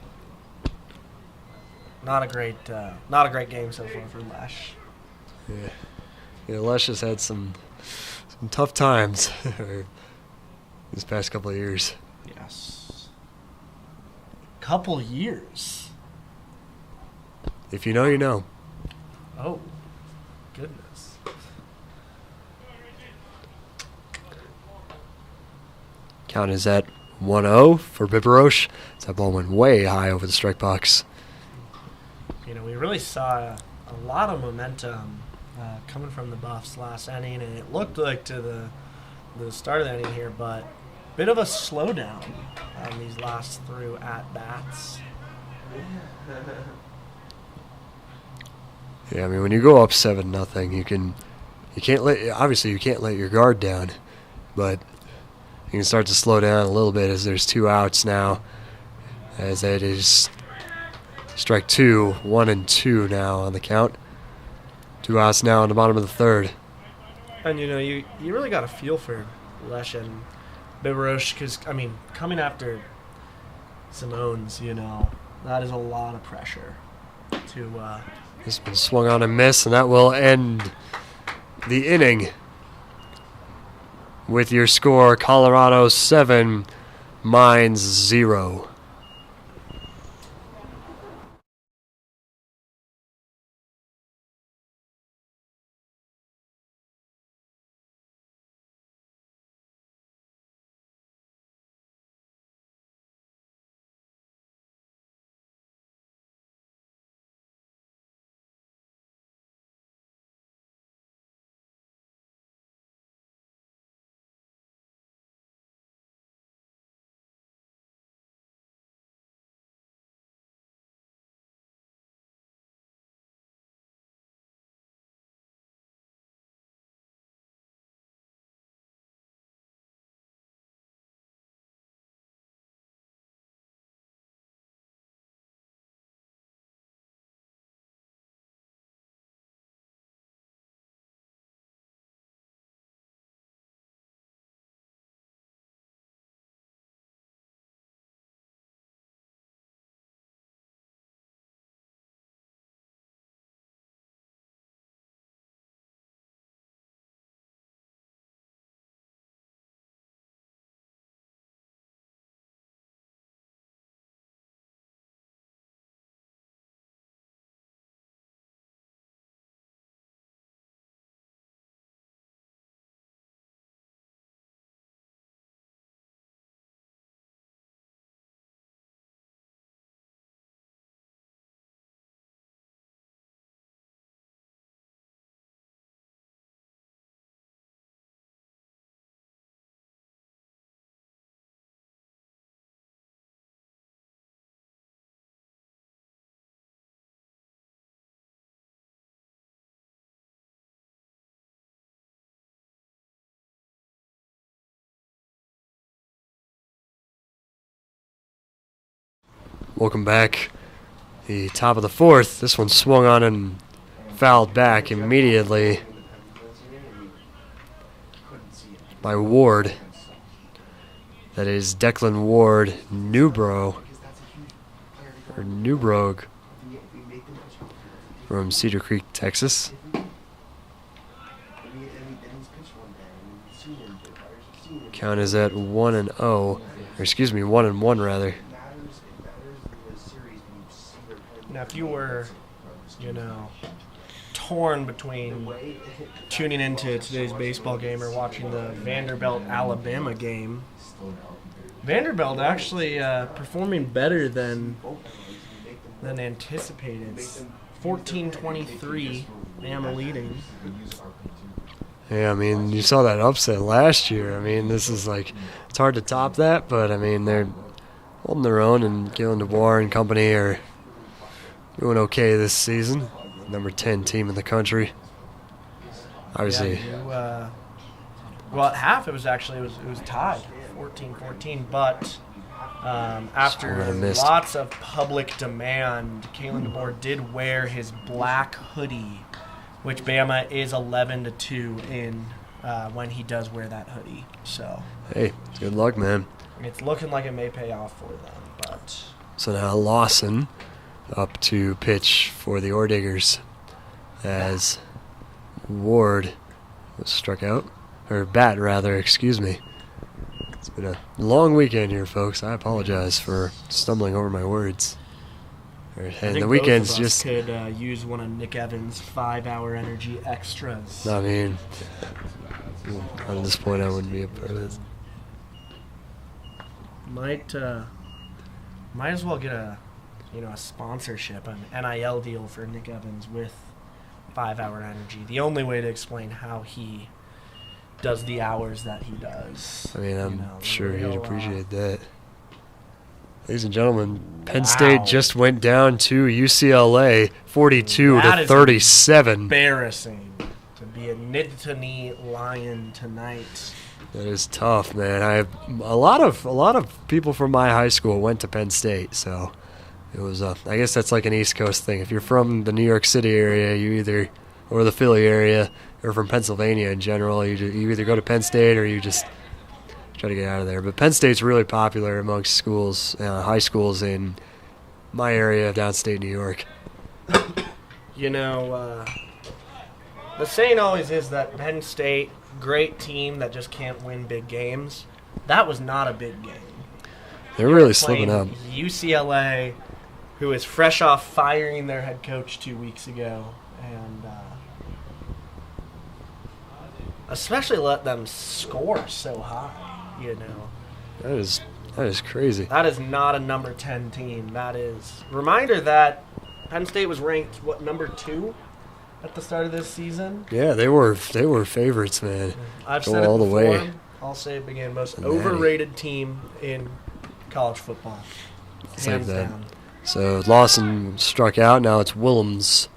Not a great game so far for Lesh.
Yeah, Lesh has had some tough times these past couple of years.
Yes. Couple years.
If you know, you know.
Oh, goodness.
Count is at 1-0 for Biberoche. That ball went way high over the strike box.
You know, we really saw a lot of momentum coming from the Buffs last inning, and it looked like to the start of the inning here, but a bit of a slowdown on these last through at-bats.
Yeah, I mean, when you go up 7-0, you can't let your guard down, but you can start to slow down a little bit as there's 2 outs now, as it is strike 2, 1 and 2 now on the count. 2 outs now in the bottom of the third.
And, you know, you really got a feel for Lesh and Biberoche because, I mean, coming after Simone's, you know, that is a lot of pressure to
This one swung on and missed, and that will end the inning with your score, Colorado 7, Mines 0. Welcome back. The top of the fourth. This one swung on and fouled back immediately by Ward. That is Declan Ward, Newbrogue from Cedar Creek, Texas. Count is at 1-0, or excuse me, 1-1 rather.
Now, if you were, you know, torn between tuning into today's baseball game or watching the Vanderbilt-Alabama game, Vanderbilt actually performing better than anticipated. 14-23, Bama leading.
Yeah, I mean, you saw that upset last year. I mean, this is like, it's hard to top that, but I mean, they're holding their own, and Galen DeBoer and company are doing okay this season. Number 10 team in the country. Obviously.
Yeah, well, at half it was tied, 14-14. But after lots of public demand, Galen DeBoer did wear his black hoodie, which Bama is 11-2 in when he does wear that hoodie. So.
Hey, good luck, man.
It's looking like it may pay off for them, but.
So now Lawson up to pitch for the Orediggers as Ward was struck out, or bat rather, excuse me. It's been a long weekend here, folks. I apologize for stumbling over my words. And the weekend's just
could use one of Nick Evans' 5-hour energy extras.
I mean, at this point, I wouldn't be a part of this.
Might as well get a sponsorship, an NIL deal for Nick Evans with 5 Hour Energy. The only way to explain how he does the hours that he does.
I mean, I'm sure he'd
real,
appreciate that. Ladies and gentlemen, Penn State just went down to UCLA 42-37.
Embarrassing to be a Nittany Lion tonight.
That is tough, man. A lot of people from my high school went to Penn State, so it was. I guess that's like an East Coast thing. If you're from the New York City area, or the Philly area, or from Pennsylvania in general, you either go to Penn State or you just try to get out of there. But Penn State's really popular amongst schools, high schools in my area of downstate New York.
The saying always is that Penn State, great team that just can't win big games. That was not a big game.
They're really slipping up.
UCLA, who is fresh off firing their head coach 2 weeks ago, and especially let them score so high.
That is crazy.
That is not a number 10 team. That is reminder that Penn State was ranked number 2 at the start of this season.
Yeah, they were favorites, man.
I've
Go
said it
all
before.
the way.
I'll say it again. Most overrated team in college football, hands down.
So Lawson struck out. Now it's Willems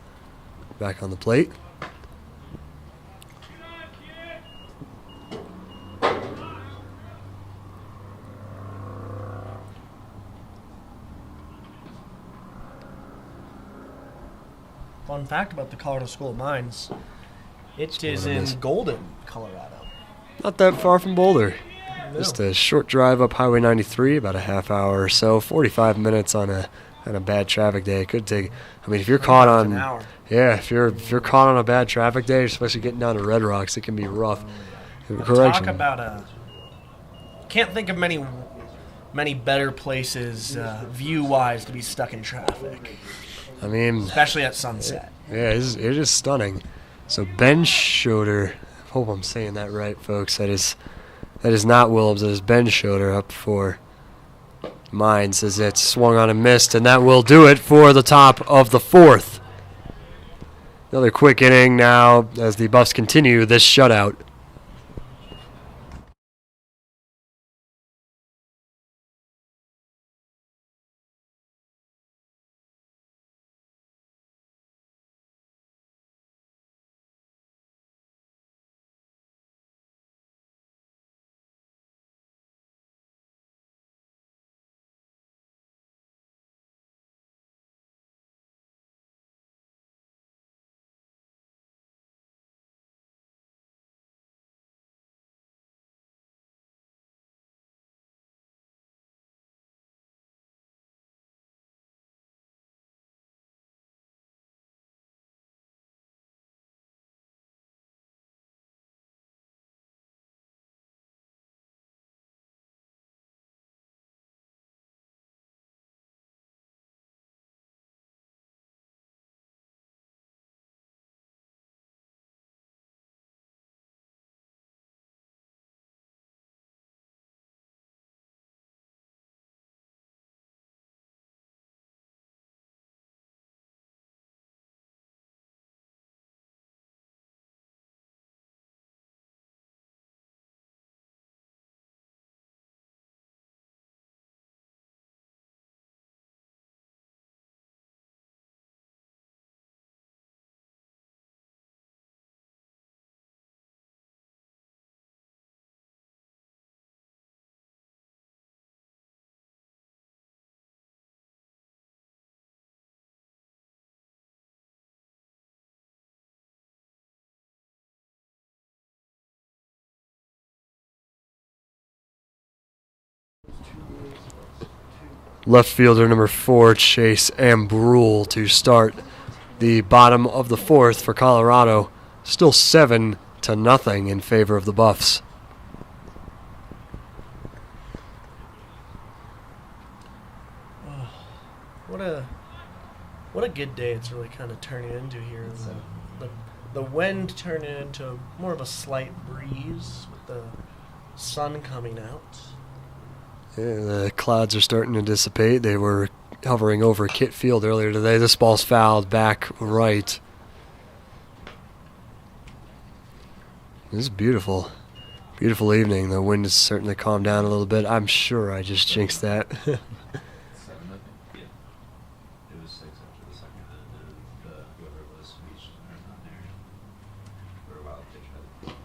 back on the plate.
Fun fact about the Colorado School of Mines, it is in Golden, Colorado.
Not that far from Boulder.
No.
Just a short drive up Highway 93, about a half hour or so, 45 minutes on a bad traffic day. It could take. I mean, if you're caught on,
an hour.
Yeah, if you're caught on a bad traffic day, especially getting down to Red Rocks, it can be rough.
Talk about can't think of many better places view-wise to be stuck in traffic.
I mean,
especially at sunset.
Yeah, it is stunning. So Ben Schroeder, I hope I'm saying that right, folks. That is not Willems. That is Ben Schroeder up for Mines as it's swung on and missed, and that will do it for the top of the 4th. Another quick inning now as the Buffs continue this shutout. Left fielder number 4, Chase Ambrule, to start the bottom of the 4th for Colorado. Still 7-0 in favor of the Buffs.
What a good day it's really kind of turning into here. The wind turning into more of a slight breeze with the sun coming out.
Yeah, the clouds are starting to dissipate. They were hovering over Kit Field earlier today. This ball's fouled back right. This is beautiful. Beautiful evening. The wind has certainly calmed down a little bit. I'm sure I just jinxed that.
7-0. Yeah. It was 6 after the second. Whoever it was reached or not there for a wild pitch.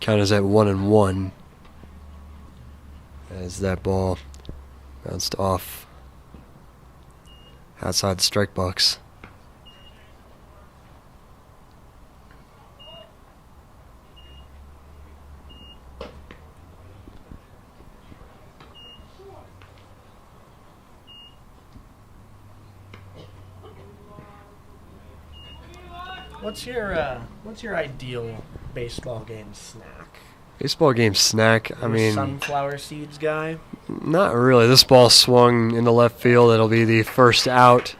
Count is at 1-1 as that ball bounced off outside the strike box.
What's your ideal baseball game snack?
Baseball game snack, I mean,
sunflower seeds guy?
not really. This ball swung into left field. It'll be the first out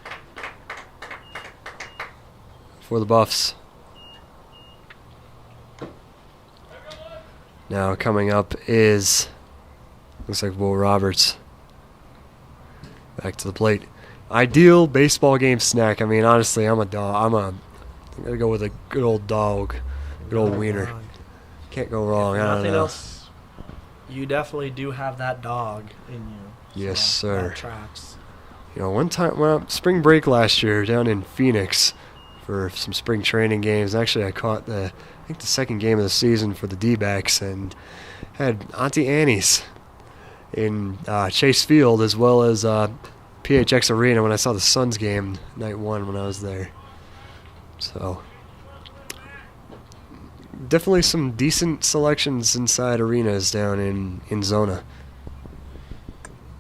for the Buffs. Now coming up is, looks like Will Roberts. Back to the plate. Ideal baseball game snack. I mean, honestly, I'm gonna go with a good old dog, good old wiener.
Dog.
Can't go wrong. I don't
Nothing
know.
else. You definitely do have that dog in you.
Yes,
so
sir.
That tracks.
You know, one time, well, spring break last year down in Phoenix for some spring training games. Actually, I caught the second game of the season for the D-backs and had Auntie Annie's in Chase Field as well as PHX Arena when I saw the Suns game night one when I was there. So definitely some decent selections inside arenas down in Zona.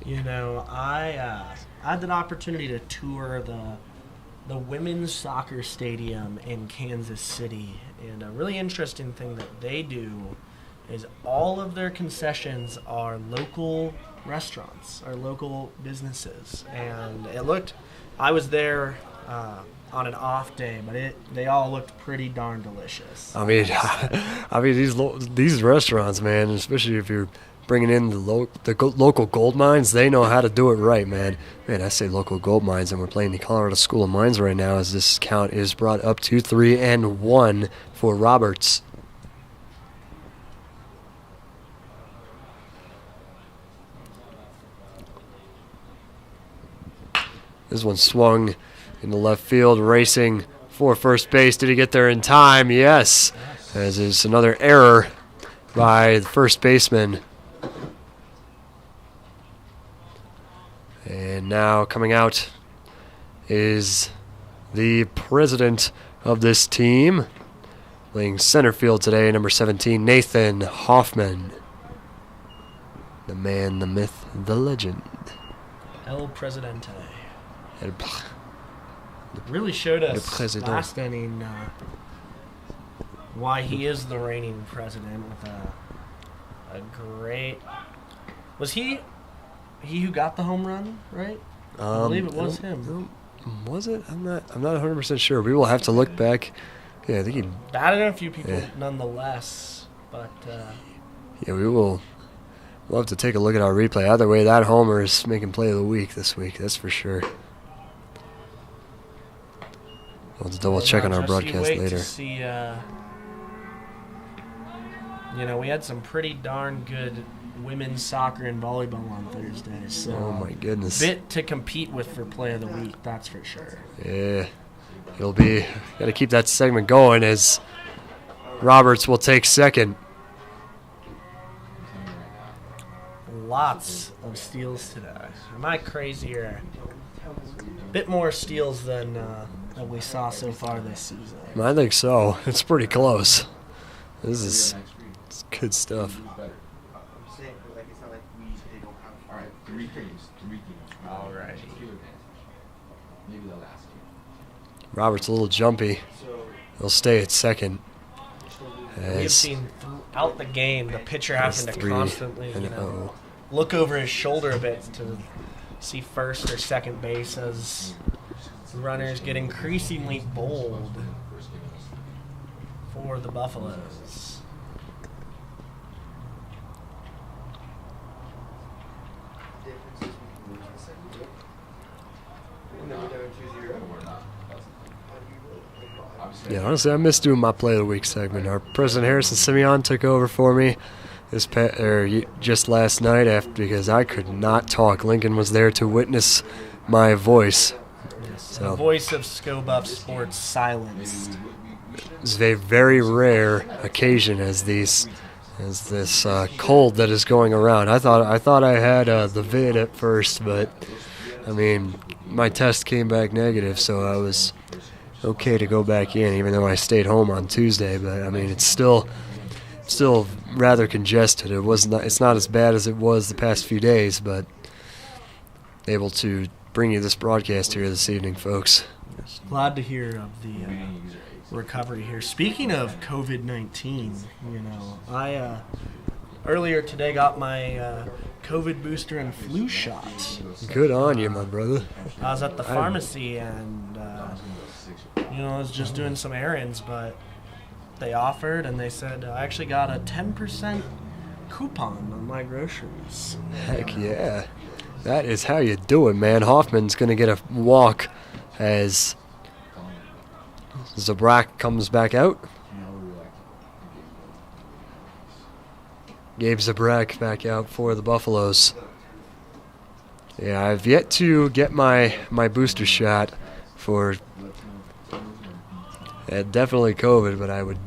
You know, I had an opportunity to tour the women's soccer stadium in Kansas City, and a really interesting thing that they do is all of their concessions are local restaurants, are local businesses, and I was there on an off day, but they all looked pretty darn delicious.
I mean, these restaurants, man, especially if you're bringing in the local gold mines, they know how to do it right, man. Man, I say local gold mines, and we're playing the Colorado School of Mines right now as this count is brought up to 3-1 for Roberts. This one swung in the left field, racing for first base. Did he get there in time? Yes. As is another error by the first baseman. And now coming out is the president of this team, playing center field today, number 17, Nathan Hoffman. The man, the myth, the legend.
El Presidente. Really showed us last inning why he is the reigning president with a great... Was he who got the home run, right? I believe it was him.
Was it? I'm not 100% sure. We will have to look back. Yeah, I think he
batted a few people nonetheless, but
yeah, we'll have to take a look at our replay. Either way, that homer is making play of the week this week. That's for sure. We'll have to double check on our broadcast later.
To see, we had some pretty darn good women's soccer and volleyball on Thursday. So
oh my goodness,
bit to compete with for play of the week, that's for sure.
Yeah, it'll be. Got to keep that segment going as Roberts will take second.
Lots of steals today. Am I crazy or a bit more steals than we saw so far this season?
I think so. It's pretty close. It's good stuff.
All right.
Roberts a little jumpy. He'll stay at second.
We've seen throughout the game the pitcher having to constantly look over his shoulder a bit to see first or second base as runners get increasingly bold for the Buffaloes.
Honestly, I miss doing my Play of the Week segment. Our President Harrison Simeon took over for me just last night because I could not talk. Lincoln was there to witness my voice.
The voice of ScoBuff Sports silenced.
It's a very rare occasion as this cold that is going around. I thought I had the vid at first, but I mean my test came back negative, so I was okay to go back in, even though I stayed home on Tuesday. But I mean it's still rather congested. It's not as bad as it was the past few days, but able to bring you this broadcast here this evening, folks.
Glad to hear of the recovery here. Speaking of COVID-19, I earlier today got my COVID booster and flu shot.
Good on you, my brother.
I was at the pharmacy and I was just doing some errands, but they offered and they said I actually got a 10% coupon on my groceries.
Heck yeah. That is how you do it, man. Hoffman's going to get a walk as Zabrak comes back out. Gabe Zabrak back out for the Buffaloes. Yeah, I've yet to get my booster shot for definitely COVID, but I would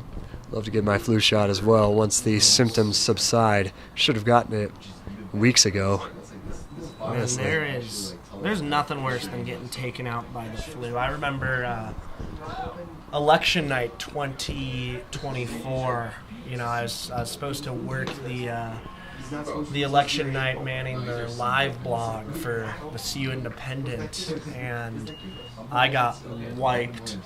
love to get my flu shot as well once the symptoms subside. Should have gotten it weeks ago.
And there's nothing worse than getting taken out by the flu. I remember election night 2024. I was supposed to work the election night manning the live blog for the CU Independent, and I got wiped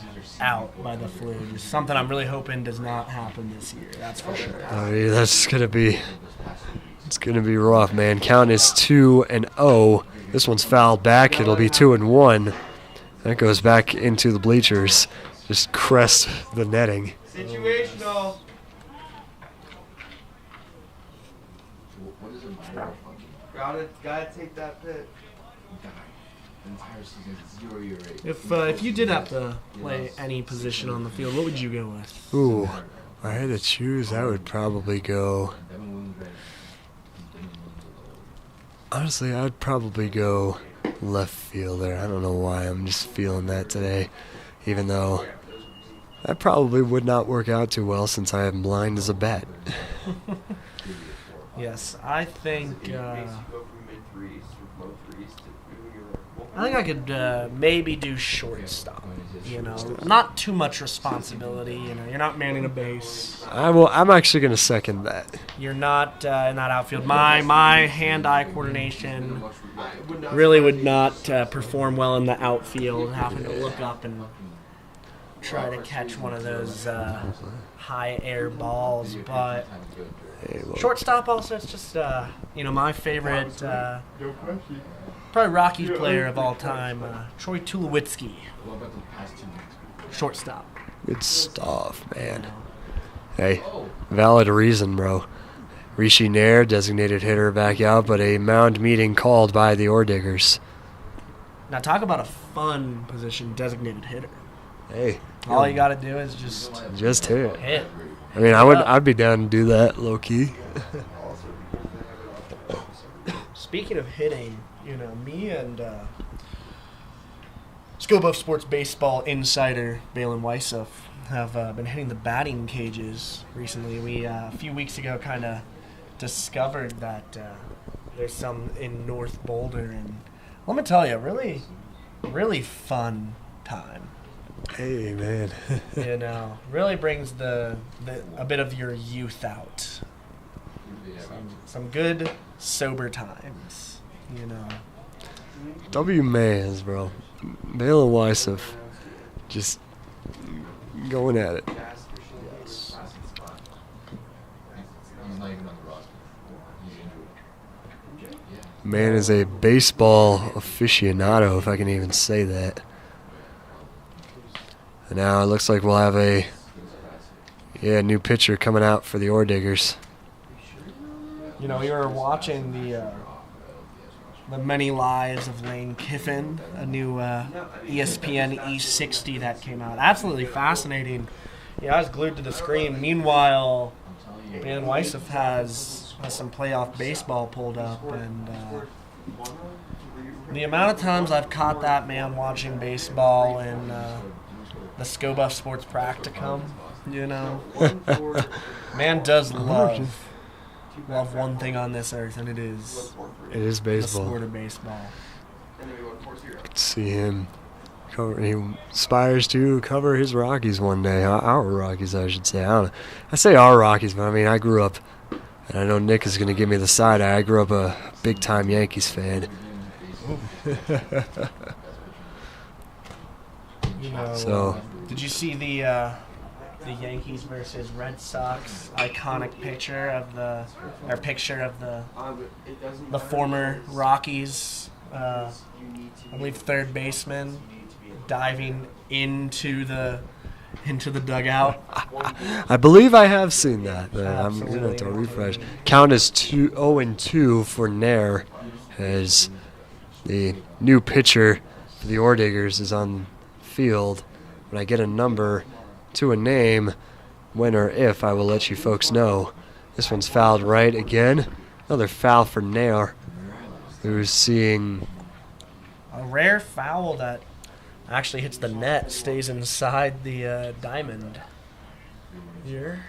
out by the flu. Just something I'm really hoping does not happen this year. That's for sure.
Oh, yeah, that's gonna be. It's going to be rough, man. Count is 2-0. This one's fouled back. It'll be 2-1. That goes back into the bleachers. Just crest the netting.
Situational. Gotta take that pitch.
If you did have to play any position on the field, what would you go with?
Ooh, if I had to choose, I would probably go. Honestly, I'd probably go left fielder. I don't know why. I'm just feeling that today. Even though that probably would not work out too well since I am blind as a bat.
Yes, I think I could maybe do shortstop. Not too much responsibility. You're not manning a base.
I'm actually going to second that.
You're not in that outfield. My hand-eye coordination really would not perform well in the outfield, having to look up and try to catch one of those high air balls. But shortstop also, it's just my favorite, probably Rockies player of all time, Troy Tulowitzki. Shortstop.
Good stuff, man. Hey, valid reason, bro. Rishi Nair, designated hitter, back out, but a mound meeting called by the Orediggers.
Now talk about a fun position, designated hitter.
Hey.
All you got to do is just
hit.
Hit.
I mean, I'd be down to do that, low key.
Speaking of hitting, me and ScoBuff Sports Baseball insider Balin Weissuff have been hitting the batting cages recently. We a few weeks ago kind of discovered that there's some in North Boulder, and let me tell you, really, really fun time.
Hey, man.
Really brings a bit of your youth out. Some good sober times,
W Mans, bro. Balin Weissuff just going at it. Man is a baseball aficionado, if I can even say that. And now it looks like we'll have a new pitcher coming out for the Orediggers.
We were watching the Many Lives of Lane Kiffin, a new ESPN E60 that came out. Absolutely fascinating Yeah, I was glued to the screen. Meanwhile, Dan Weissef has some playoff baseball pulled up, and the amount of times I've caught that man watching baseball in the ScoBuff Sports Practicum, you know, man does love one thing on this earth, and it is the
baseball.
sport of baseball.
See him. He aspires to cover his Rockies one day. Our Rockies, I should say. I say our Rockies, but I mean, I grew up, and I know Nick is going to give me the side eye. I grew up a big-time Yankees fan.
Did you see the Yankees versus Red Sox iconic picture of the former Rockies, I believe third baseman, diving into the dugout?
I believe I have seen that. I'm
Absolutely.
going to have to refresh. Count is 0-2 for Nair, as the new pitcher for the Orediggers is on field. When I get a number to a name, when or if, I will let you folks know. This one's fouled right again. Another foul for Nair, who's seeing
A rare foul that actually hits the net, stays inside the diamond here.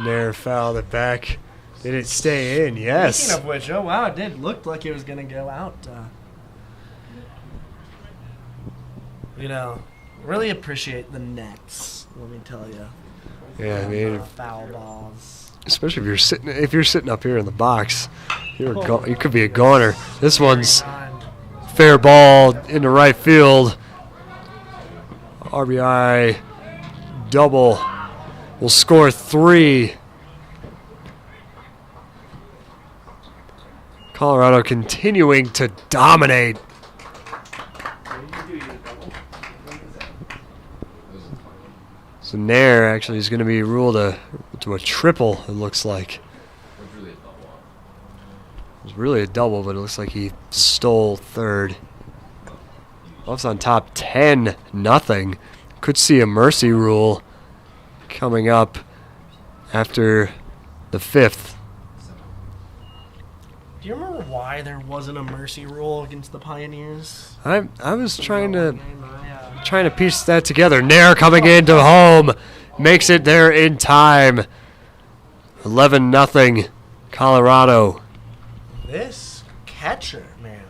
Nair fouled it back. Did it stay in? Yes.
Speaking of which, oh wow, it did look like it was going to go out. Really appreciate the nets, let me tell you.
Yeah, I mean,
Foul balls.
especially if you're sitting up here in the box, you could be a goner. This one's fair ball into right field. RBI double will score 3. Colorado continuing to dominate. So Nair actually is going to be ruled to a triple, it looks like. It was really a double, but it looks like he stole third. Buffs on top 10-0. Could see a mercy rule coming up after the 5th.
Do you remember why there wasn't a mercy rule against the Pioneers?
I was trying to piece that together. Nair coming into home, makes it there in time. 11-0 Colorado.
This catcher, man.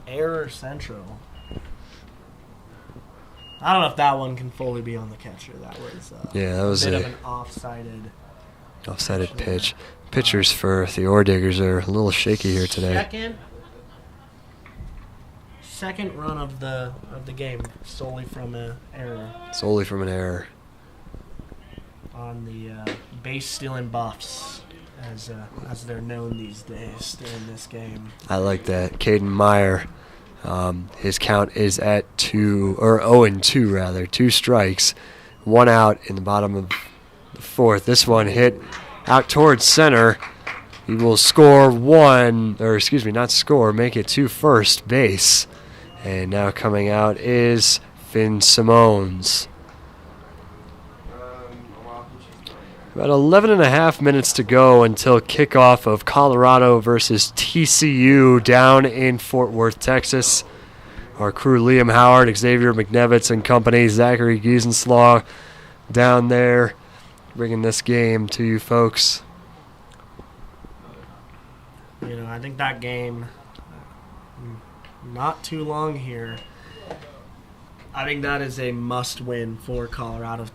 Error central. I don't know if that one can fully be on the catcher. That was
that was
a bit
a
of an
offsided pitch. Pitchers for the Orediggers are a little shaky here today.
Second run of the game solely from an error.
Solely from an error.
On the base stealing Buffs, as they're known these days during this game.
I like that. Caden Meyer, his count is at 0-2 rather. 2 strikes, 1 out in the bottom of the 4th. This one hit out towards center. He will make it to first base. And now coming out is Finn Simones. About 11.5 minutes to go until kickoff of Colorado versus TCU down in Fort Worth, Texas. Our crew, Liam Howard, Xavier McNevitz and company, Zachary Giesenslaw down there, bringing this game to you folks.
I think that game, not too long here, I think that is a must-win for Colorado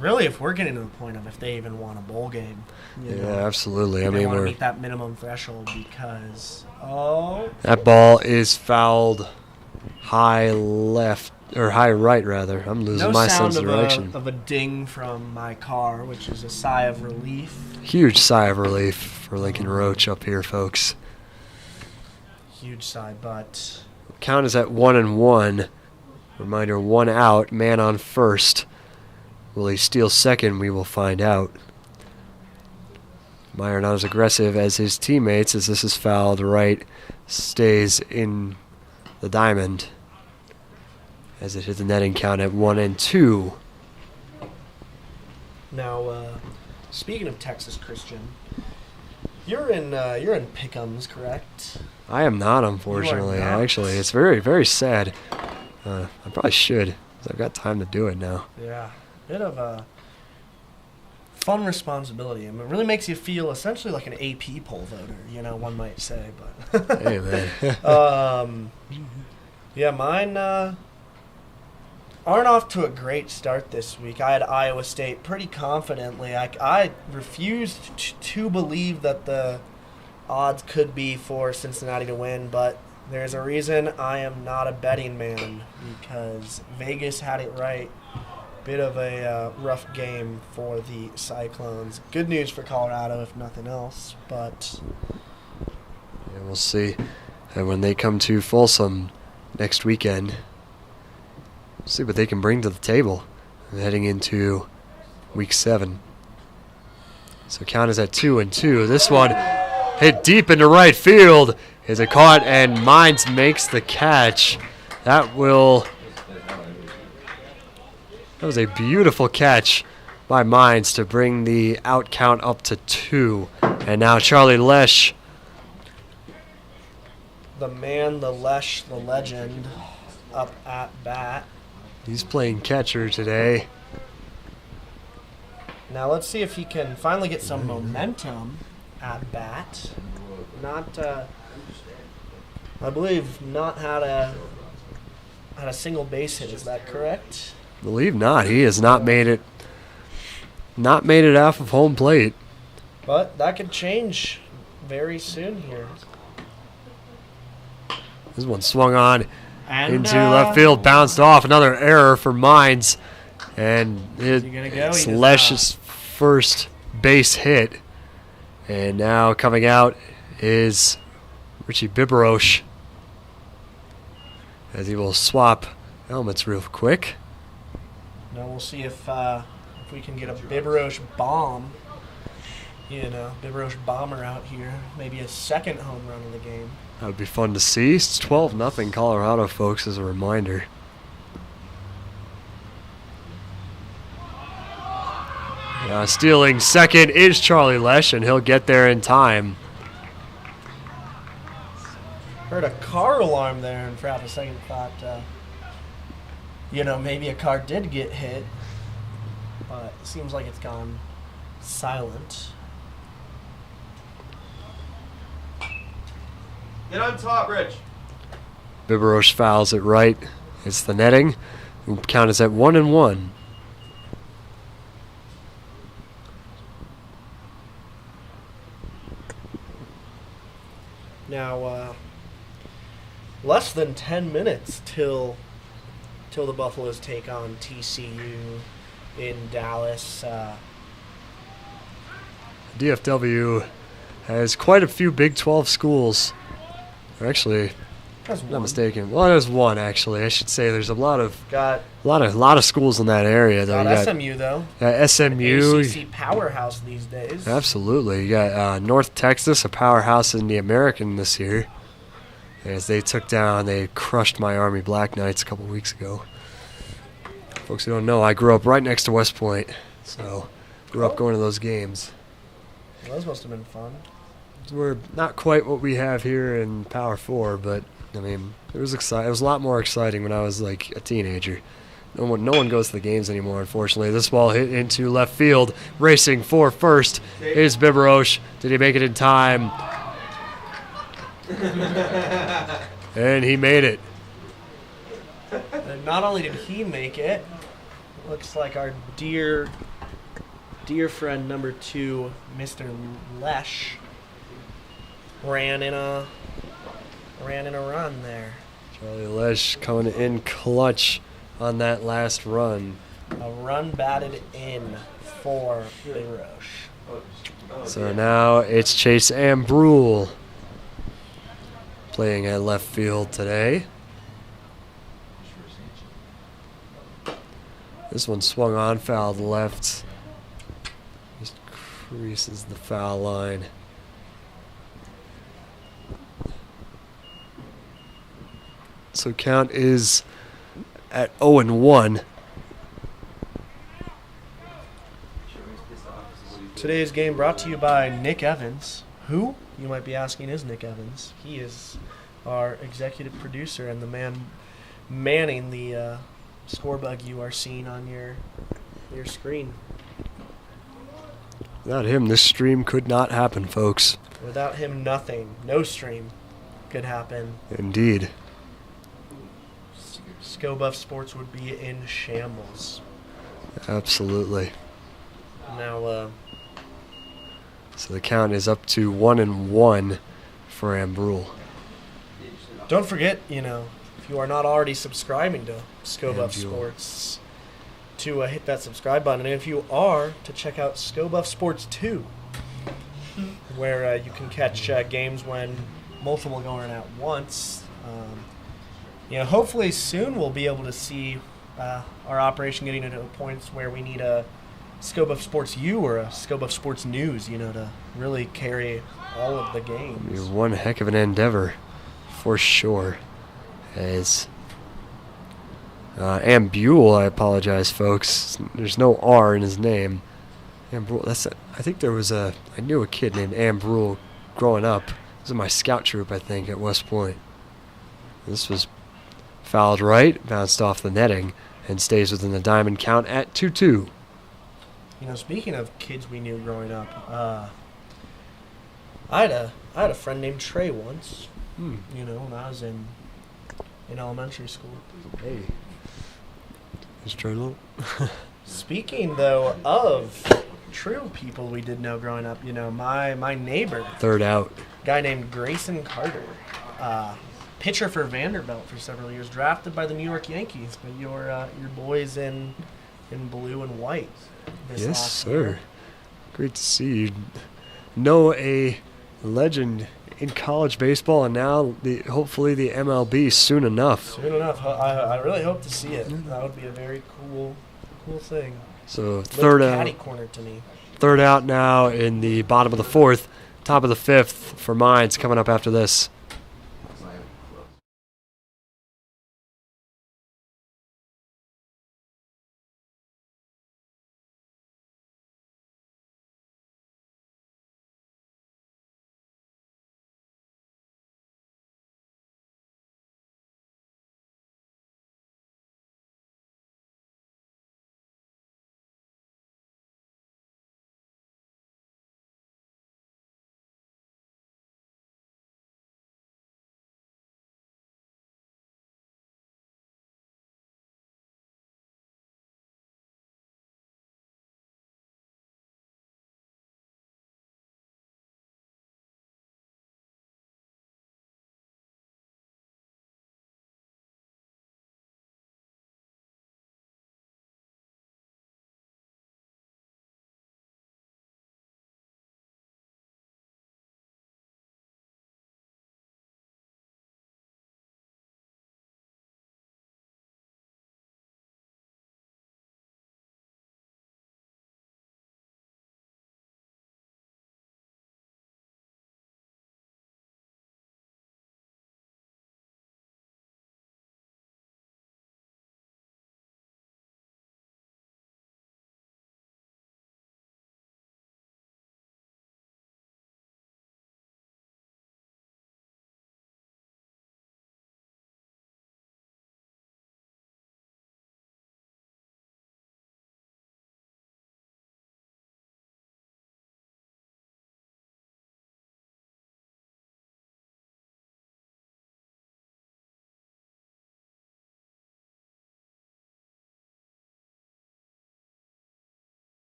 if we're getting to the point of if they even want a bowl game.
Absolutely.
They want to meet that minimum threshold because
that ball is fouled high left or high right rather. I'm losing my sense of direction.
Of a ding from my car, which is a sigh of relief.
Huge sigh of relief for Lincoln Roach up here, folks.
Huge sigh, but
count is at 1-1. Reminder: 1 out, man on first. Will he steal second? We will find out. Meyer not as aggressive as his teammates as this is fouled right stays in the diamond as it hit the netting count at 1-2.
Now, speaking of Texas Christian, you're in Pick'ems, correct?
I am not, unfortunately.
not?
Actually, it's very, very sad. I probably should, 'cause I've got time to do it now.
Yeah, bit of a fun responsibility. I mean, it really makes you feel essentially like an AP poll voter, one might say. But
Hey, man.
yeah, mine aren't off to a great start this week. I had Iowa State pretty confidently. I refused to believe that the odds could be for Cincinnati to win, but there's a reason I am not a betting man, because Vegas had it right. Bit of a rough game for the Cyclones. Good news for Colorado, if nothing else, but
Yeah, we'll see. And when they come to Folsom next weekend, we'll see what they can bring to the table heading into week 7. So count is at 2-2. This one hit deep into right field. Is it caught? And Mines makes the catch. That was a beautiful catch by Mines to bring the out count up to 2. And now Charlie Lesh.
the man, the Lesh, the legend, up at bat.
He's playing catcher today.
Now let's see if he can finally get some momentum at bat. I believe not had a single base hit. Is that correct?
Believe not. He has not made it off of home plate.
But that could change very soon here.
This one swung on
And,
into left field, bounced off. Another error for Mines. And
he gonna go?
it's
He does
Lesh's first base hit. And now coming out is Richie Biberoche, as he will swap helmets real quick.
Now we'll see if we can get a Biberoche bomb. Biberoche bomber out here. Maybe a second home run of the game.
That would be fun to see. It's 12-0 Colorado, folks, as a reminder. Stealing second is Charlie Lesh, and he'll get there in time.
Heard a car alarm there, and for half a second thought, maybe a car did get hit. But it seems like it's gone silent.
Get on top, Rich.
Biberoche fouls it right. It's the netting. Count is at 1-1.
Now, less than 10 minutes till the Buffaloes take on TCU in Dallas.
DFW has quite a few Big 12 schools. Or actually,
That's
not
one.
mistaken. Well, there's one actually. I should say there's a lot of
Got
schools in that area. Though.
got
You got
SMU though.
SMU.
ACC powerhouse these days.
Absolutely. You got North Texas, a powerhouse in the American this year. As they crushed my Army Black Knights a couple weeks ago. Folks who don't know, I grew up right next to West Point. So, grew up going to those games.
Well, those must have been fun.
We're not quite what we have here in Power 4, but, I mean, it was exciting. It was a lot more exciting when I was, like, a teenager. No one goes to the games anymore, unfortunately. This ball hit into left field. Racing for first is Biberoche. Did he make it in time? And he made it.
And not only did he make it, looks like our dear friend number 2, Mr. Lesh, ran in a run there.
Charlie Lesh coming in clutch on that last run.
A run batted in for Biberoche.
So now it's Chase Ambrule playing at left field today. This one swung on, fouled left. Just creases the foul line. So count is at 0-1.
Today's game brought to you by Nick Evans. Who, you might be asking, is Nick Evans? He is our executive producer and the man manning the score bug you are seeing on your screen.
Without him, this stream could not happen, folks.
Without him, nothing. No stream could happen.
Indeed.
ScoBuff Sports would be in shambles.
Absolutely.
Now,
So the count is up to 1-1 for Ambrule.
don't forget, if you are not already subscribing to ScoBuff
Ambrule.
Sports, to hit that subscribe button. And if you are, to check out ScoBuff Sports 2, where you can catch games when multiple going at once. Hopefully soon we'll be able to see our operation getting into points where we need a ScoBuff Sports U or a ScoBuff Sports News, to really carry all of the games.
It'll be one heck of an endeavor, for sure. As Ambrule, I apologize, folks. There's no R in his name. Ambrule. I think I knew a kid named Ambrule growing up. It was in my scout troop, I think, at West Point. This was fouled right, bounced off the netting, and stays within the diamond count at 2-2.
Speaking of kids we knew growing up, I had a friend named Trey once. When I was in elementary school.
Hey. Is Trey low?
Speaking though of true people we did know growing up, my neighbor,
Third out.
guy named Grayson Carter, pitcher for Vanderbilt for several years, drafted by the New York Yankees. But your boys in blue and white. This
Yes,
last
sir.
year.
Great to see you know a legend in college baseball, and now hopefully the MLB soon enough.
Soon enough. I really hope to see it. That would be a very cool thing.
So
Third catty corner to me.
third out now in the bottom of the fourth, top of the fifth for Mines coming up after this.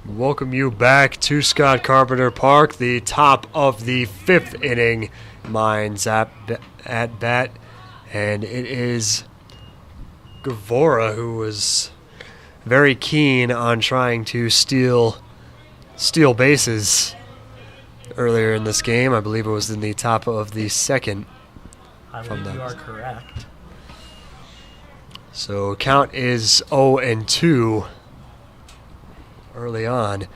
Welcome you back to Scott Carpenter Park, the top of the fifth inning. Mines at bat, and it is Gavora who was very keen on trying to steal bases earlier in this game. I believe it was in the top of the second.
I believe you are correct.
So count is 0-2 early on.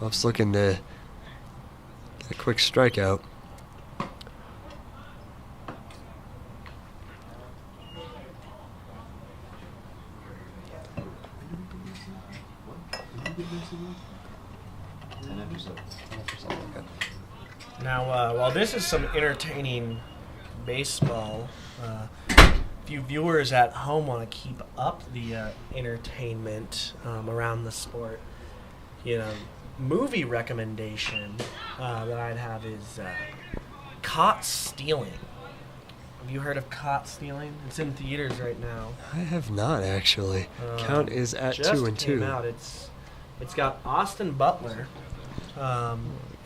Buffs looking to get a quick strikeout.
Now, while this is some entertaining baseball, if you viewers at home want to keep up the entertainment around the sport, movie recommendation that I'd have is Caught Stealing. Have you heard of Caught Stealing? It's in theaters right now.
I have not, actually. Count is at
just
2-2.
Came out. It's got Austin Butler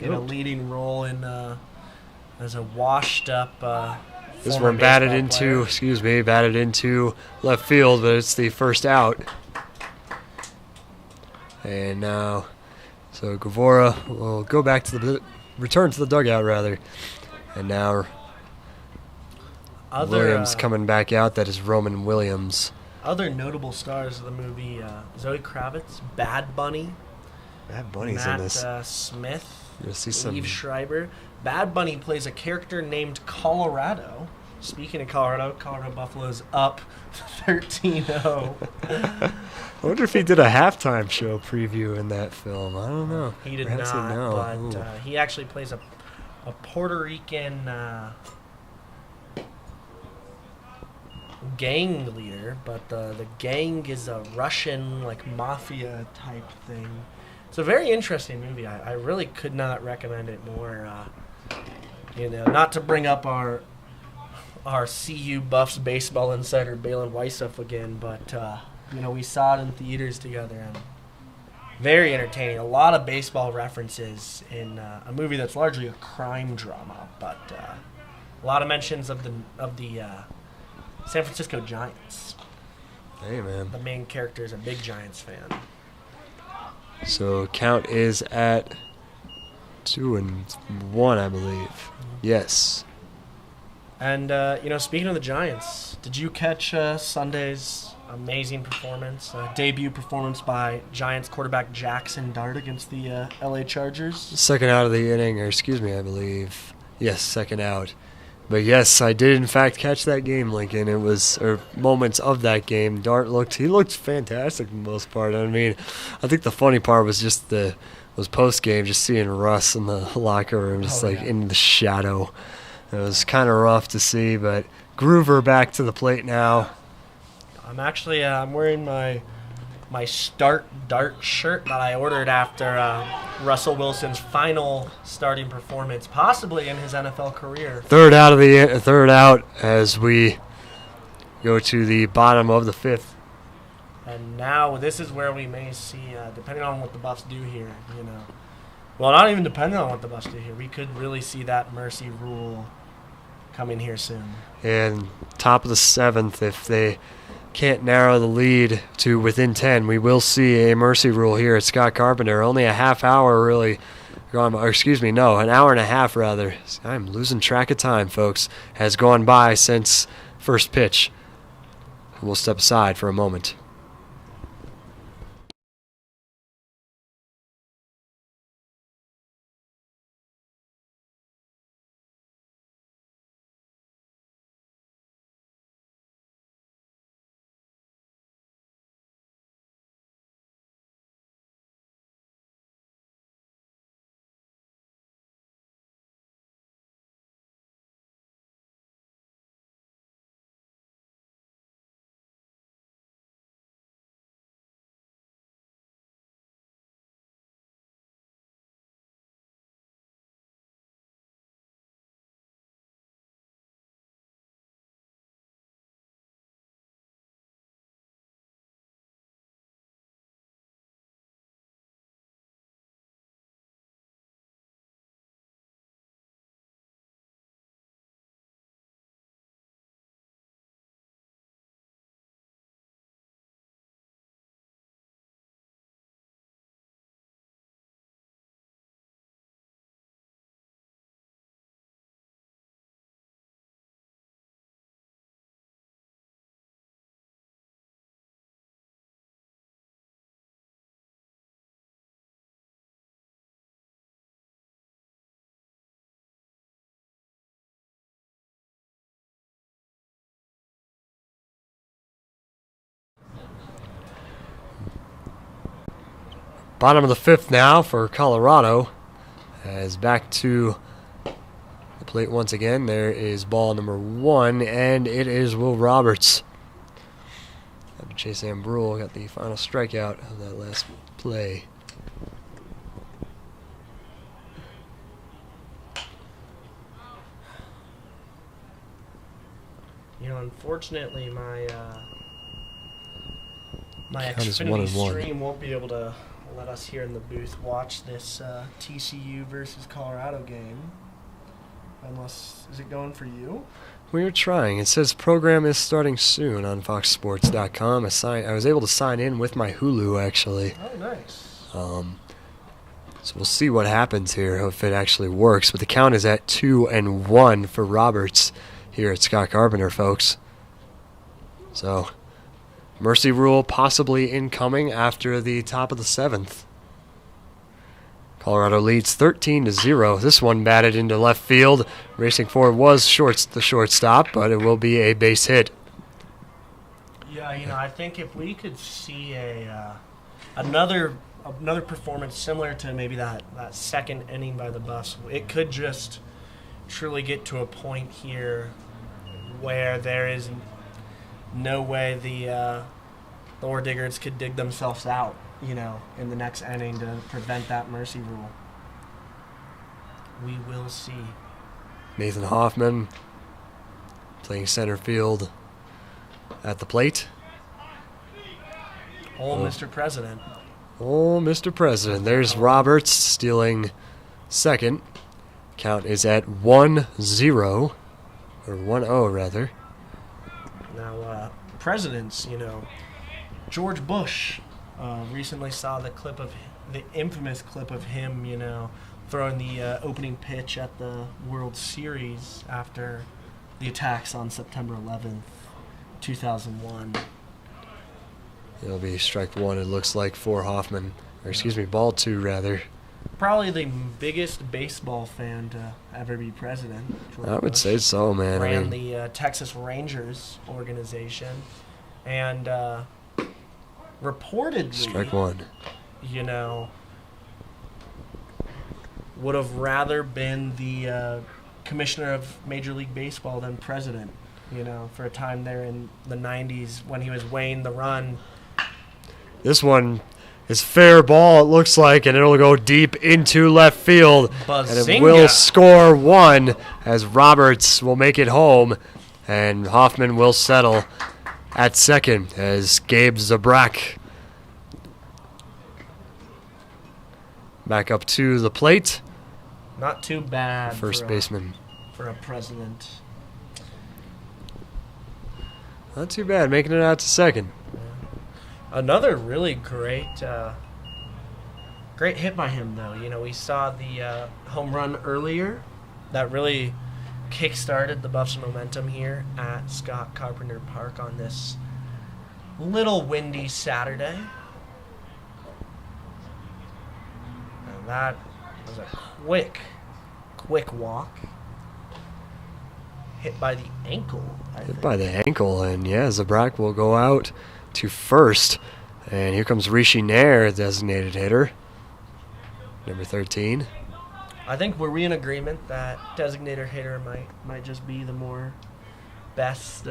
in a leading role in as a washed-up.
This
former
one batted
baseball player.
batted into left field, but it's the first out. And now, so Guevara will go back to return to the dugout rather. And now Williams coming back out. That is Roman Williams.
Other notable stars of the movie: Zoe Kravitz, Bad Bunny,
Bad Bunny's
Matt
in this.
Smith,
You'll see some.
Eve Schreiber. Bad Bunny plays a character named Colorado. Speaking of Colorado Buffalo's up 13-0.
I wonder if he did a halftime show preview in that film. I don't know.
He did
Perhaps
not, but he actually plays a Puerto Rican gang leader, but the gang is a Russian, like, mafia type thing. It's a very interesting movie. I really could not recommend it more. Not to bring up our CU Buffs baseball insider Balin Weissuff again, but we saw it in theaters together and very entertaining. A lot of baseball references in a movie that's largely a crime drama, but a lot of mentions of the San Francisco Giants.
Hey, man.
The main character is a big Giants fan.
So count is at 2-1, I believe. Yes.
And, speaking of the Giants, did you catch Sunday's amazing performance, debut performance by Giants quarterback Jackson Dart against the LA Chargers?
Second out of the inning, I believe. Yes, second out. But yes, I did in fact catch that game, Lincoln. It was moments of that game. Dart looked fantastic for the most part. I mean, I think the funny part was just was post game, just seeing Russ in the locker room, just in the shadow. It was kind of rough to see, but Groover back to the plate now.
I'm wearing my Start Dart shirt that I ordered after Russell Wilson's final starting performance, possibly in his NFL career.
Third out as we go to the bottom of the fifth.
And now this is where we may see, depending on what the Buffs do here, well, not even depending on what the Buffs do here, we could really see that mercy rule coming here soon.
And top of the seventh, if they can't narrow the lead to within 10, we will see a mercy rule here at Scott Carpenter. Only a half hour really gone by, an hour and a half rather. I'm losing track of time, folks. Has gone by since first pitch. We'll step aside for a moment. Bottom of the 5th now for Colorado. As back to the plate once again, there is ball number 1, and it is Will Roberts. After Chase Ambrule got the final strikeout of that last play.
You know, unfortunately, my
Count is
Xfinity
1-1.
stream won't be able to let us here in the booth watch this TCU versus Colorado game. Unless, is it going for you?
We're trying. It says program is starting soon on foxsports.com. I was able to sign in with my Hulu, actually.
Oh, nice.
So we'll see what happens here, if it actually works. But the count is at 2-1 for Roberts here at Scott Carpenter, folks. So, mercy rule possibly incoming after the top of the 7th. Colorado leads 13-0. This one batted into left field. Racing forward was the shortstop, but it will be a base hit.
Yeah, you know, I think if we could see another performance similar to maybe that second inning by the Buffs, it could just truly get to a point here where there is no way the Orediggers could dig themselves out, you know, in the next inning to prevent that mercy rule. We will see.
Nathan Hoffman playing center field at the plate.
Mr. President.
Oh, Mr. President. There's Roberts stealing second. Count is at 1-0, or 1-0 rather.
Now, presidents, you know, George Bush recently saw the infamous clip of him, you know, throwing the opening pitch at the World Series after the attacks on September 11th, 2001.
It'll be strike 1, it looks like, for Hoffman. Or excuse me, ball 2 rather.
Probably the biggest baseball fan to ever be president. George
I would
Bush.
say so, man.
Ran the Texas Rangers organization, and reportedly,
strike 1.
you know, would have rather been the commissioner of Major League Baseball than president, you know, for a time there in the 90s when he was weighing the run.
This one is fair ball, it looks like, and it'll go deep into left field.
Bazinga.
And it will score 1 as Roberts will make it home, and Hoffman will settle at second as Gabe Zabrak back up to the plate.
Not too bad.
First baseman.
For a president.
Not too bad, making it out to second.
Another really great hit by him, though. You know, we saw the home run earlier that really kick-started the Buffs' momentum here at Scott Carpenter Park on this little windy Saturday. And that was a quick walk. Hit by the ankle, I think.
Hit by the ankle, and yeah, Zabrak will go out to first. And here comes Rishi Nair, designated hitter, number 13.
I think, were we in agreement that designated hitter might just be the more best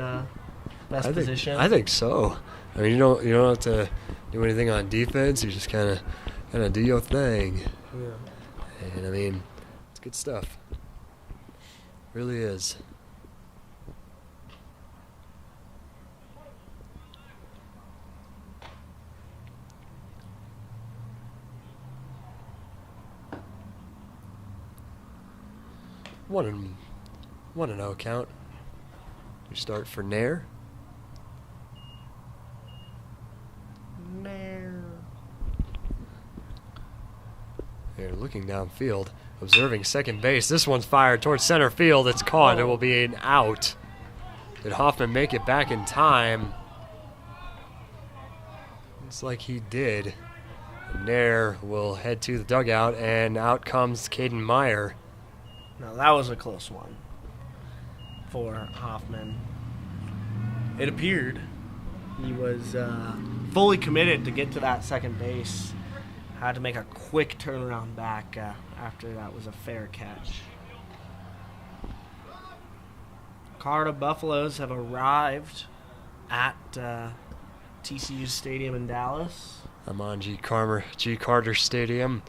position?
I think so. I mean, you don't have to do anything on defense. You just kind of do your thing.
Yeah.
And I mean, it's good stuff. Really is. One and 0 count. We start for Nair. They're looking downfield, observing second base. This one's fired towards center field. It's caught. It will be an out. Did Hoffman make it back in time? Looks like he did. Nair will head to the dugout, and out comes Caden Meyer.
Now, that was a close one for Hoffman. It appeared he was fully committed to get to that second base. Had to make a quick turnaround back after that was a fair catch. Colorado Buffaloes have arrived at TCU's stadium in Dallas.
I'm on G. Carter Stadium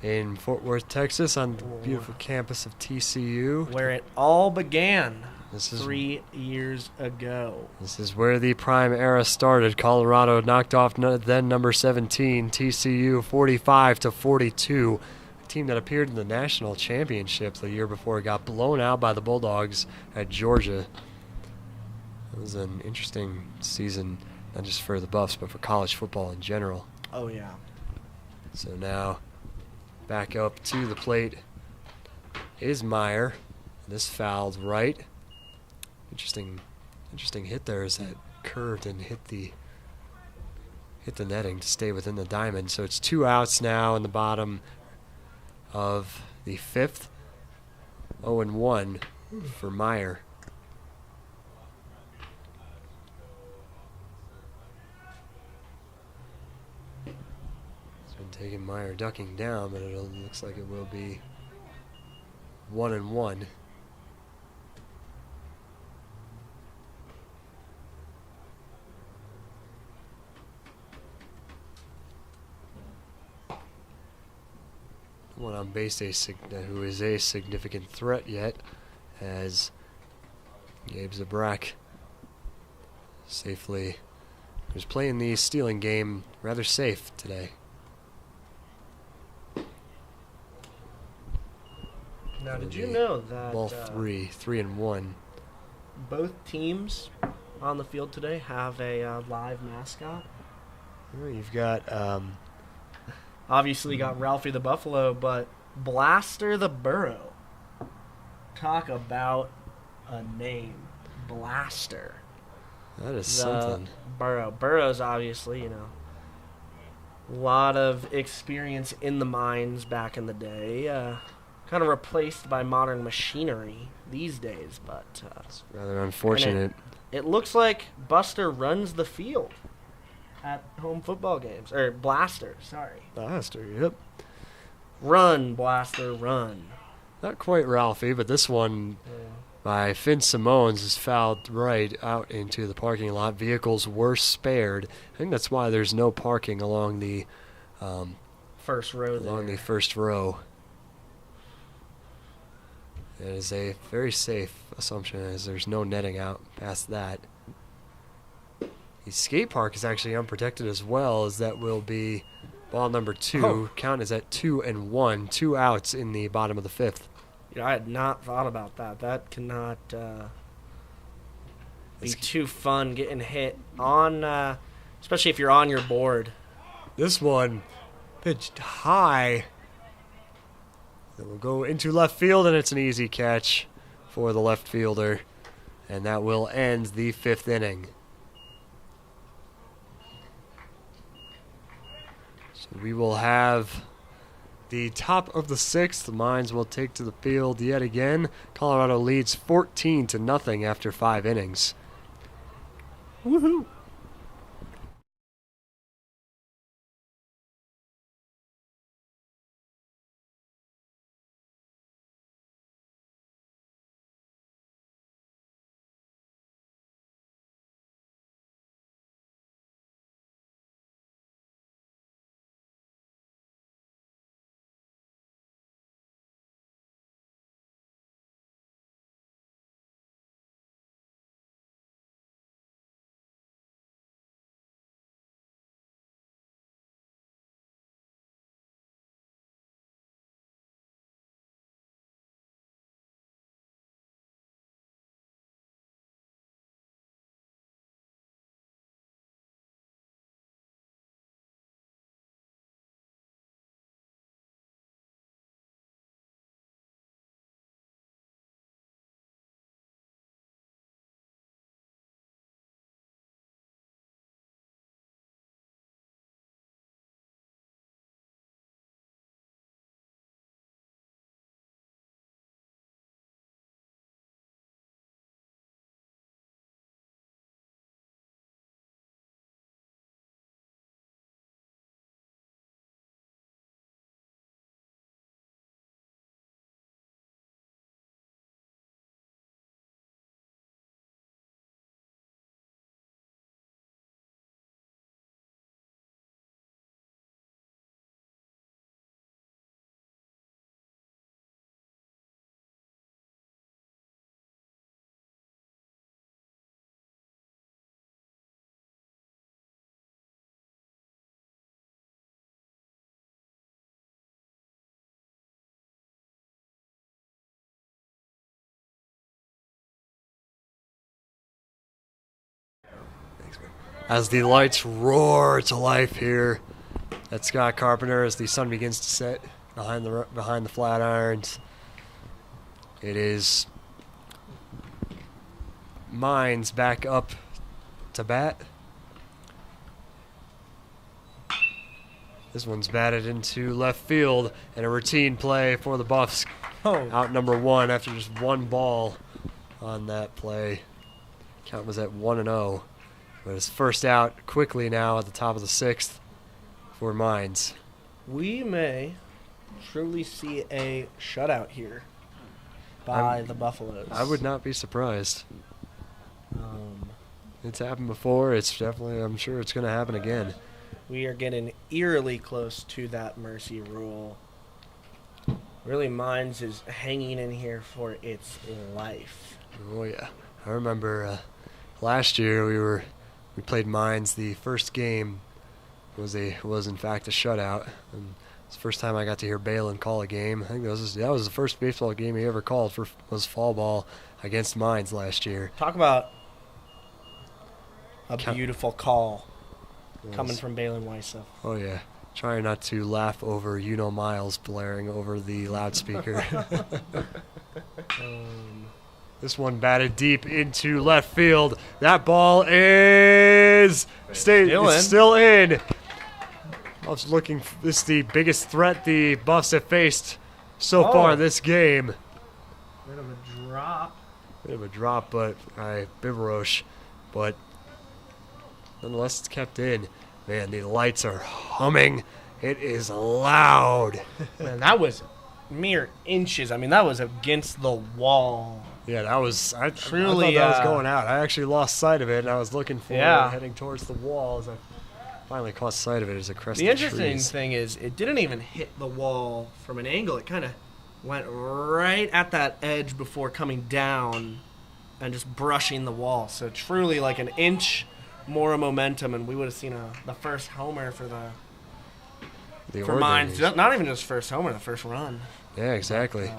in Fort Worth, Texas, on the beautiful campus of TCU.
Where it all began
This is
3 years ago.
This is where the prime era started. Colorado knocked off then number 17 TCU 45-42, a team that appeared in the national championship the year before it got blown out by the Bulldogs at Georgia. It was an interesting season, not just for the Buffs, but for college football in general.
Oh, yeah.
So now back up to the plate is Meyer. This fouled right. Interesting hit there as that curved and hit the netting to stay within the diamond. So it's 2 outs now in the bottom of the 5th. 0-1 for Meyer. It's been taking Meyer ducking down, but it looks like it will be 1-1. One on base who is a significant threat yet, as Gabe Zabrak safely was playing the stealing game rather safe today.
Now, did you know that
Ball 3-1.
both teams on the field today have a live mascot?
You've got
Obviously got Ralphie the Buffalo, but Blaster the Burro. Talk about a name. Blaster.
that is
The
something.
Burro. Burro's obviously, a lot of experience in the mines back in the day. Kind of replaced by modern machinery these days, but
It's rather unfortunate.
it looks like Buster runs the field at home football games. Or Blaster, sorry.
Blaster, yep.
Run, Blaster, run.
Not quite Ralphie, but this one by Finn Simones is fouled right out into the parking lot. Vehicles were spared. I think that's why there's no parking along the
First row there.
along the first row. It is a very safe assumption, as there's no netting out past that. The skate park is actually unprotected as well, as that will be ball number 2.
Oh.
Count is at 2-1. 2 outs in the bottom of the 5th.
I had not thought about that. That cannot be too fun getting hit on, especially if you're on your board.
This one pitched high. It will go into left field, and it's an easy catch for the left fielder. And that will end the 5th inning. So we will have the top of the 6th. The Mines will take to the field yet again. Colorado leads 14-0 after 5 innings.
Woohoo!
as the lights roar to life here at Scott Carpenter as the sun begins to set behind the flat irons. It is Mines back up to bat. This one's batted into left field, and a routine play for the Buffs. Out number 1 after just 1 ball on that play. Count was at 1-0. But his first out quickly now at the top of the 6th for Mines.
We may truly see a shutout here by the Buffaloes.
I would not be surprised. It's happened before. It's definitely, I'm sure it's going to happen again.
We are getting eerily close to that mercy rule. Really, Mines is hanging in here for its life.
Oh yeah, I remember last year we played Mines. The first game was in fact a shutout. And it's the first time I got to hear Balin call a game. I think that was the first baseball game he ever called. Was fall ball against Mines last year.
Talk about a beautiful call coming from Balin Weissa.
Oh yeah. Trying not to laugh over Miles blaring over the loudspeaker. This one batted deep into left field. That ball is still in. Buffs looking. This is the biggest threat the Buffs have faced so far this game.
Bit of a drop.
But by Biberosh, but nonetheless it's kept in. Man, the lights are humming. It is loud.
Man, that was mere inches. I mean, that was against the wall.
Yeah, that was. I
Truly,
thought that was going out. I actually lost sight of it, and I was looking for it heading towards the wall as I finally caught sight of it as it crested
the
the trees.
interesting thing is, it didn't even hit the wall from an angle. It kind of went right at that edge before coming down and just brushing the wall. So truly, like an inch more momentum, and we would have seen the first homer for Mines. Not even just first homer, the first run.
Yeah, exactly.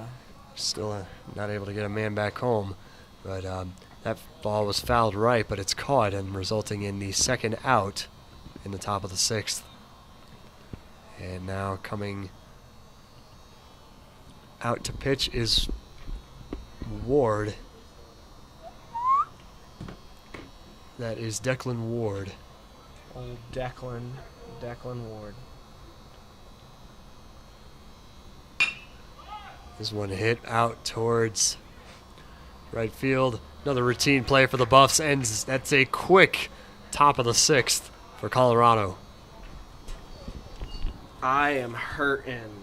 Still not able to get a man back home, but that ball was fouled right, but it's caught and resulting in the second out in the top of the 6th. And now coming out to pitch is Ward. That is Declan Ward.
Old Declan Ward.
This one hit out towards right field. Another routine play for the Buffs, and that's a quick top of the 6th for Colorado.
I am hurting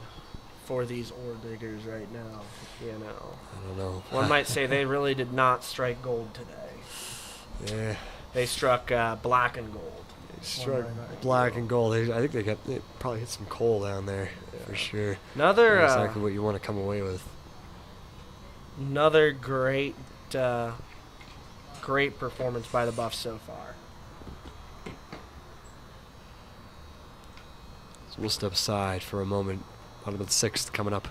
for these Orediggers right now.
I don't know.
One might say they really did not strike gold today.
Yeah.
They struck black and gold.
They struck black and gold. I think they probably hit some coal down there for sure.
Another
Not exactly what you want to come away with.
Another great performance by the Buffs so far.
So we'll step aside for a moment. Bottom of the 6th coming up.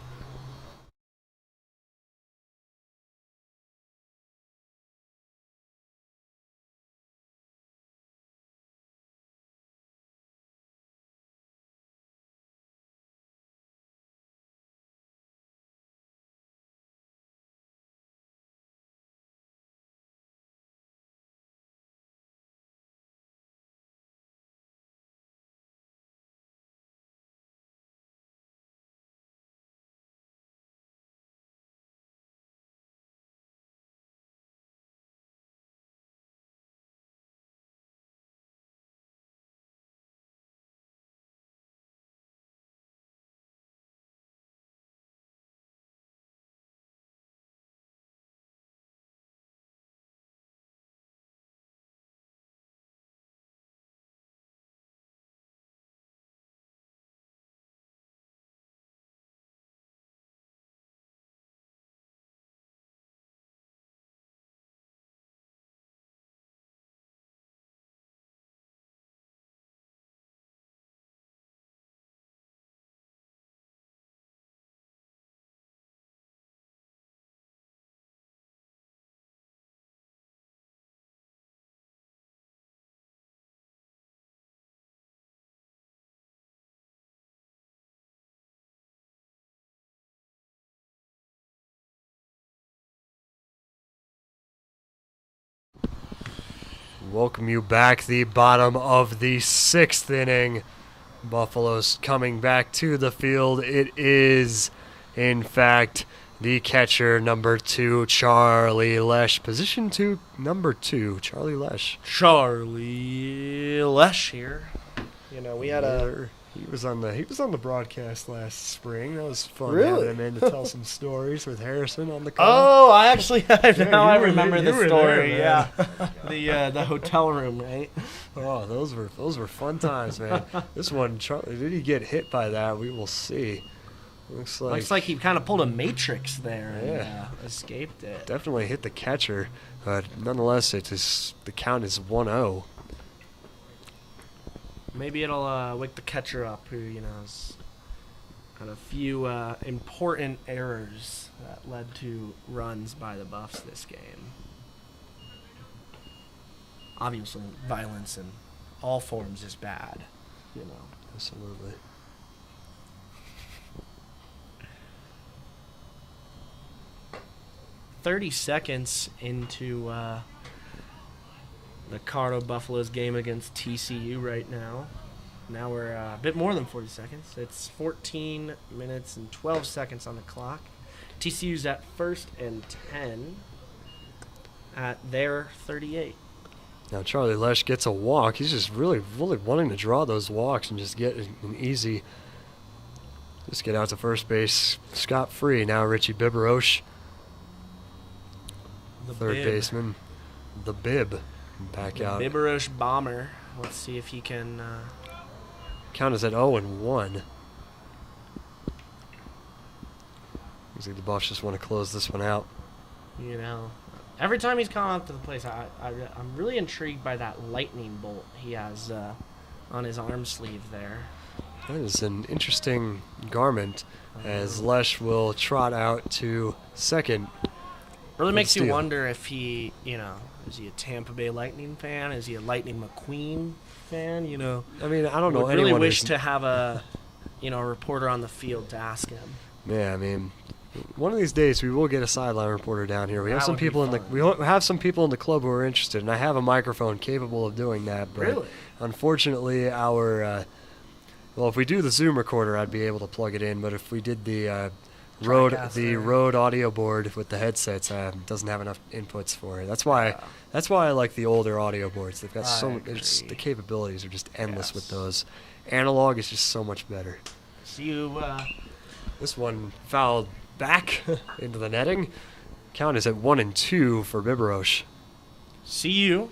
Welcome you back, the bottom of the 6th inning. Buffalo's coming back to the field. It is, in fact, the catcher, number 2, Charlie Lesh. Position 2, number 2, Charlie Lesh.
Charlie Lesh here. You know, we had
He was on the broadcast last spring. That was fun
Really?
having him in to tell some stories with Harrison on the call.
Oh, I actually now I
you were
remember
there-
the
you were
story.
there,
Yeah, the hotel room, right?
Oh, those were fun times, man. This one, Charlie, did he get hit by that? We will see. Looks like
he kind of pulled a matrix there and
Yeah.
escaped it.
definitely hit the catcher, but nonetheless, the count is 1-0.
Maybe it'll wake the catcher up, who has had a few important errors that led to runs by the Buffs this game. Obviously, violence in all forms is bad,
Absolutely.
.30 seconds into the Colorado Buffaloes game against TCU right now. Now we're a bit more than 40 seconds. It's 14 minutes and 12 seconds on the clock. TCU's at 1st and 10 at their 38.
Now Charlie Lesh gets a walk. He's just really wanting to draw those walks and just get an easy, just get out to first base scot-free. Now Richie Biberoche,
The
third
bib.
baseman, the bib, back out.
Biberoche bomber. Let's see if he can.
Count is at 0-1. Looks like the Buffs just want to close this one out.
Every time he's coming up to the place, I'm really intrigued by that lightning bolt he has on his arm sleeve there.
That is an interesting garment, as Lesh will trot out to second.
Really makes you
steal.
wonder if he, is he a Tampa Bay Lightning fan? Is he a Lightning McQueen fan?
I mean, I don't know
would really
anyone
wish
who's-
to have a reporter on the field to ask him.
Yeah, I mean, one of these days we will get a sideline reporter down here. We have
That
some
would be
people
fun.
we have some people in the club who are interested, and I have a microphone capable of doing that. But
Really?
unfortunately, if we do the Zoom recorder, I'd be able to plug it in. But if we did the
TriCaster.
Rode audio board with the headsets, doesn't have enough inputs for it. That's why I like the older audio boards. They've got the capabilities are just endless with those. Analog is just so much better.
So you,
This one fouled back into the netting. Count is at 1-2 for Biberoche.
CU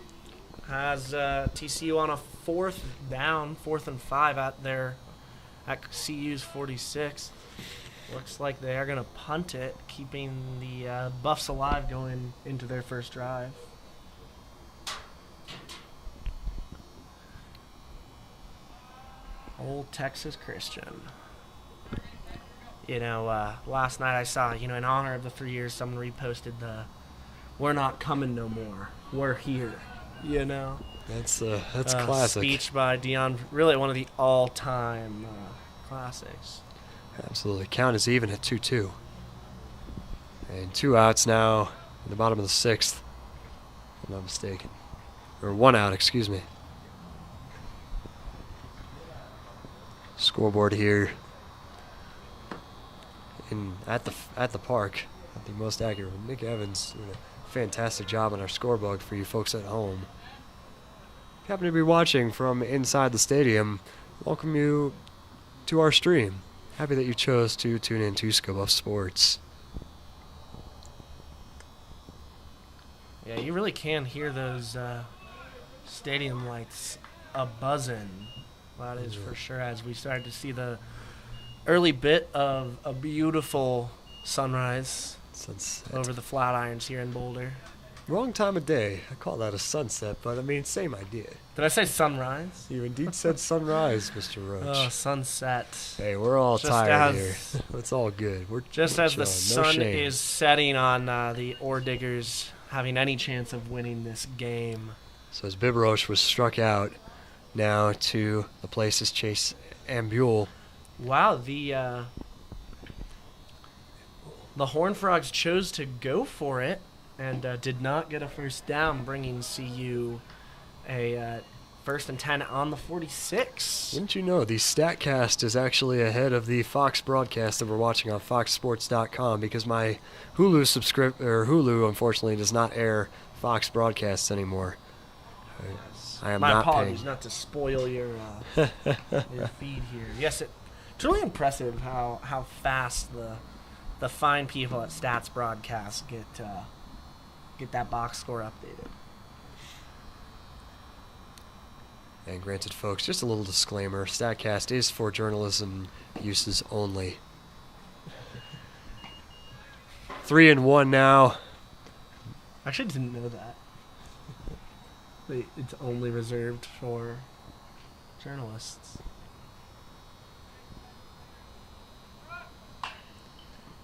has TCU on a 4th and 5 at CU's 46. Looks like they are going to punt it, keeping the Buffs alive going into their first drive. Old Texas Christian. Last night I saw, in honor of the 3 years, someone reposted the "We're not coming no more. We're here."
That's classic.
Speech by Dion, really one of the all-time classics.
Absolutely. Count is even at 2-2. And 2 outs now in the bottom of the 6th. If I'm not mistaken. Or 1 out, excuse me. Scoreboard here at the park. At the most accurate. Nick Evans doing a fantastic job on our scoreboard for you folks at home. If you happen to be watching from inside the stadium, welcome you to our stream. Happy that you chose to tune in to Scope Up Sports.
Yeah, you really can hear those stadium lights a-buzzing. That is for sure, as we started to see the early bit of a beautiful sunrise
Sunset.
over the Flatirons here in Boulder.
Wrong time of day. I call that a sunset, but I mean, same idea.
Did I say sunrise?
You indeed said sunrise, Mr. Roach.
Oh, sunset.
Hey, we're all
Just
tired
as-
here. It's all good. We're
Just
we're
as the
chilling. No
sun
shame.
is setting on the Orediggers having any chance of winning this game.
So as Biberoche was struck out, now to the places Chase Ambule.
Wow, the Horned Frogs chose to go for it and did not get a first down, bringing CU a first and 10 on the 46.
Wouldn't you know, the StatCast is actually ahead of the Fox broadcast that we're watching on foxsports.com because my Hulu unfortunately does not air Fox broadcasts anymore. I am
My
not
apologies
paying.
not to spoil your feed here. Yes, it's really impressive how fast the fine people at Stats Broadcast get that box score updated.
And granted, folks, just a little disclaimer: StatCast is for journalism uses only. 3-1 now.
I actually didn't know that. It's only reserved for journalists.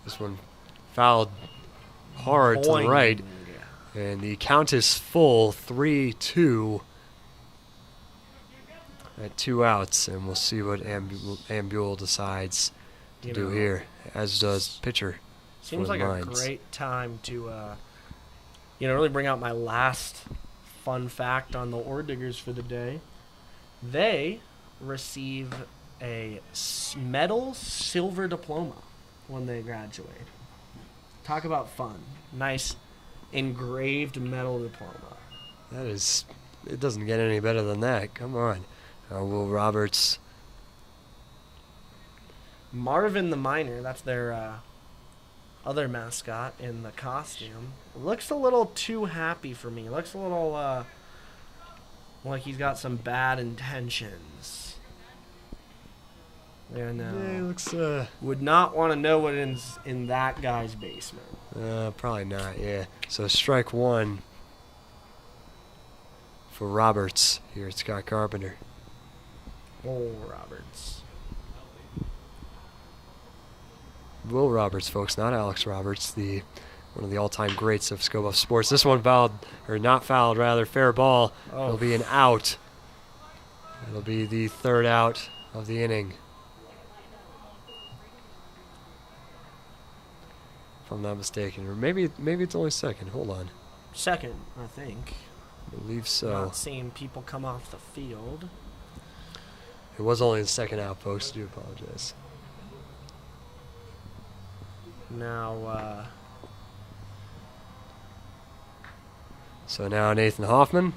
This one fouled hard to the right, and the count is full, 3-2 at 2 outs, and we'll see what Ambule decides to do here, as does pitcher.
Seems
for the
like a
Mines.
great time to really bring out my last fun fact on the Orediggers for the day. They receive a medal silver diploma when they graduate. Talk about fun. Nice engraved medal diploma.
That is, it doesn't get any better than that. Come on. Will Roberts.
Marvin the Miner, that's their other mascot in the costume, looks a little too happy for me. Looks a little like he's got some bad intentions. Yeah, no.
Yeah, he looks,
Would not want to know what is in that guy's basement.
probably not, yeah. So strike one for Roberts here at Scott Carpenter.
Oh, Roberts.
Will Roberts, folks, not Alex Roberts, one of the all-time greats of Scobuff Sports. This one fouled, or not fouled, rather, fair ball.
Oh.
It'll be an out. It'll be the third out of the inning. If I'm not mistaken. Or maybe it's only second. Hold on.
Second, I think.
I believe so.
Not seeing people come off the field.
It was only the second out, folks. I do apologize.
Now,
So now Nathan Hoffman.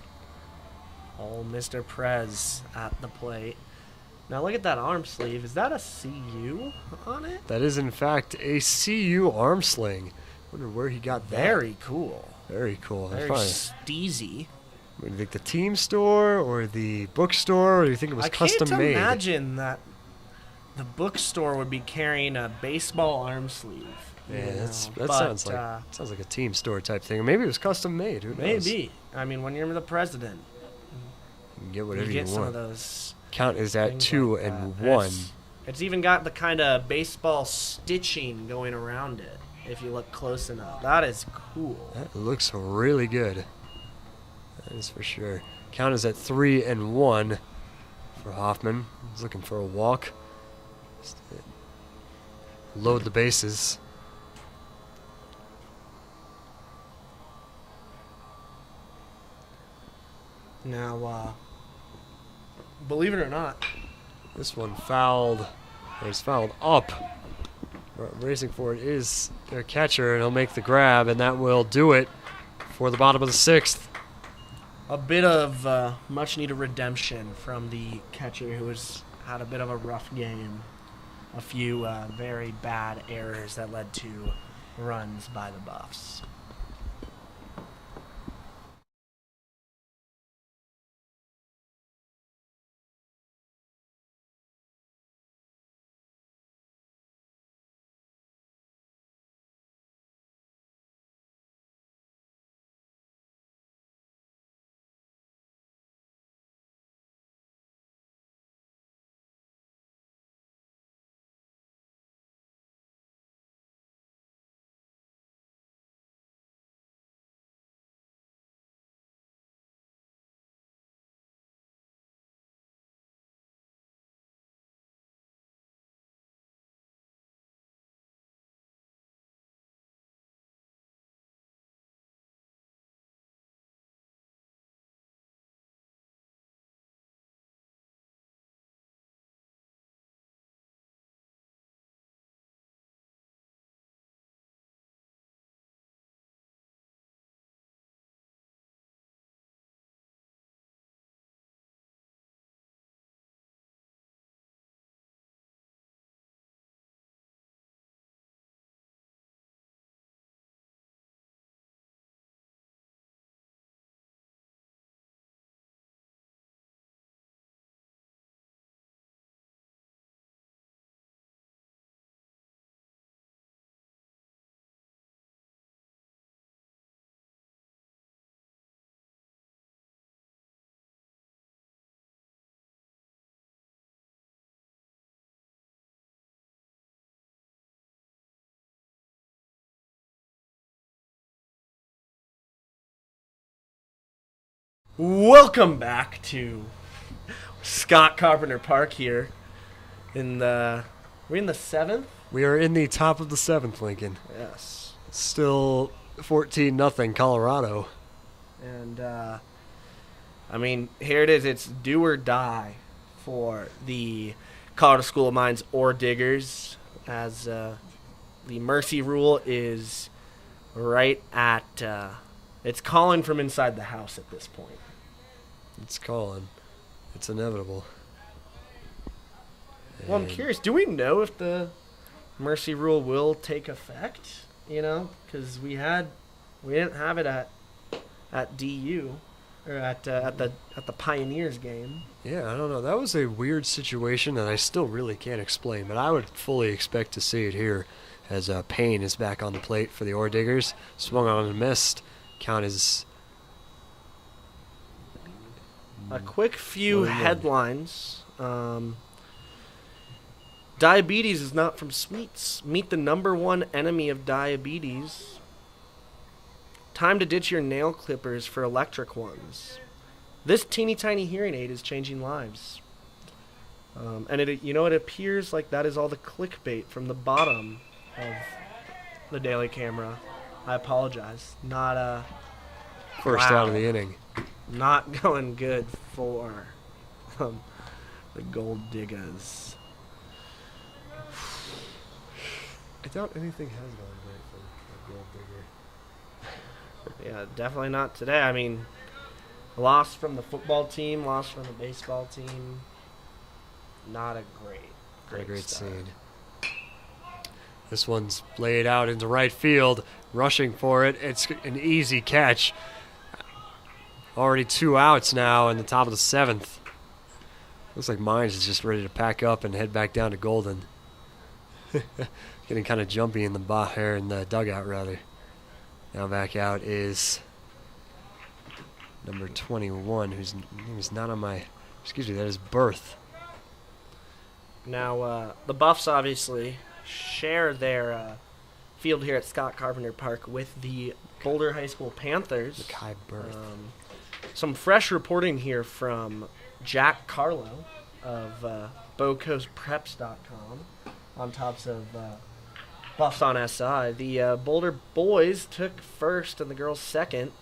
old Mr. Prez at the plate. Now look at that arm sleeve. Is that a CU on it?
That is, in fact, a CU arm sling. Wonder where he got that.
Very cool.
Very cool.
Very
Probably,
steezy.
do you think the team store or the bookstore, or do you think it was custom
I
made?
can't imagine that the bookstore would be carrying a baseball arm sleeve.
Yeah, that
but,
sounds like a team store type thing. Or maybe it was custom made. Who knows?
maybe. I mean, when you're the president,
You can get whatever
you get
you
some of
want.
those.
Count is at
things
2
like
and
that.
1.
It's even got the kind of baseball stitching going around it. If you look close enough, that is cool.
That looks really good. That is for sure. Count is at 3 and 1 for Hoffman. He's looking for a walk. Just load the bases.
Now, believe it or not,
This one fouled. Or it's fouled up. Racing for it is their catcher, and he'll make the grab, and that will do it for the bottom of the 6th.
a bit of much-needed redemption from the catcher who has had a bit of a rough game. A few very bad errors that led to runs by the Buffs. Welcome back to Scott Carpenter Park here. We're in the 7th?
We are in the top of the 7th, Lincoln.
Yes.
Still 14-0 Colorado.
And, here it is. It's do or die for the Colorado School of Mines Orediggers, as the mercy rule is right at, it's calling from inside the house at this point.
It's calling. It's inevitable.
Well, I'm
And
curious. Do we know if the mercy rule will take effect? Because we didn't have it at DU or at the Pioneers game.
Yeah, I don't know. That was a weird situation that I still really can't explain, but I would fully expect to see it here as Payne is back on the plate for the Orediggers. Swung on and missed. Count is
A quick few
1-1.
headlines. Diabetes is not from sweets. Meet the number one enemy of diabetes. Time to ditch your nail clippers for electric ones. This teeny tiny hearing aid is changing lives. And it appears like that is all the clickbait from the bottom of the Daily Camera. I apologize. Not
first
wow.
out of the inning.
Not going good for the Gold Diggers.
I doubt anything has gone great for the Gold Digger.
Yeah, definitely not today. I mean, loss from the football team, loss from the baseball team. Not a great start.
scene. This one's laid out into right field, rushing for it. It's an easy catch. Already 2 outs now in the top of the 7th. Looks like Mines is just ready to pack up and head back down to Golden. Getting kind of jumpy in the dugout rather. Now back out is number 21, whose name is not on my. Excuse me, that is Berth.
Now, the Buffs obviously share their field here at Scott Carpenter Park with the Boulder High School Panthers.
Mackay Berth.
Some fresh reporting here from Jack Carlo of BoCoastPreps.com on tops of Buffs on SI. The Boulder boys took first and the girls second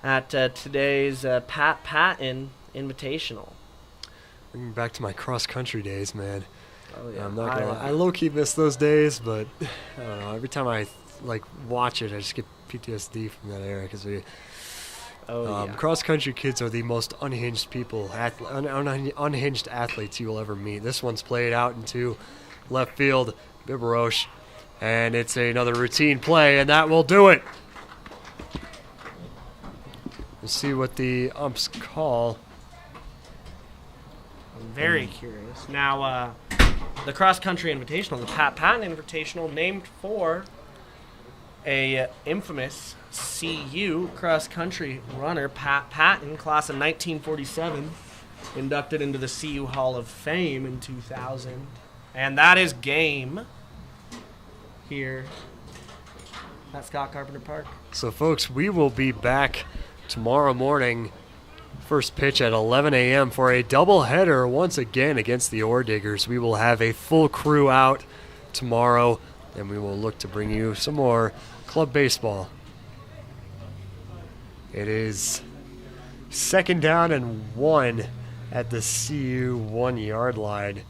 at today's Pat Patton Invitational.
Bringing me back to my cross-country days, man.
Oh, yeah.
I'm not gonna lie. I low-key miss those days, but I don't know. Every time I watch it, I just get PTSD from that era because cross-country kids are the most unhinged people, unhinged athletes you will ever meet. This one's played out into left field, Biberoche, and it's another routine play, and that will do it. We'll see what the umps call.
I'm very curious. Now, the cross-country invitational, the Pat Patton Invitational, named for a infamous CU cross-country runner, Pat Patton, class of 1947, inducted into the CU Hall of Fame in 2000. And that is game here at Scott Carpenter Park.
So, folks, we will be back tomorrow morning, first pitch at 11 a.m. for a doubleheader once again against the Orediggers. We will have a full crew out tomorrow, and we will look to bring you some more club baseball. It is 2nd down and 1 at the CU 1-yard line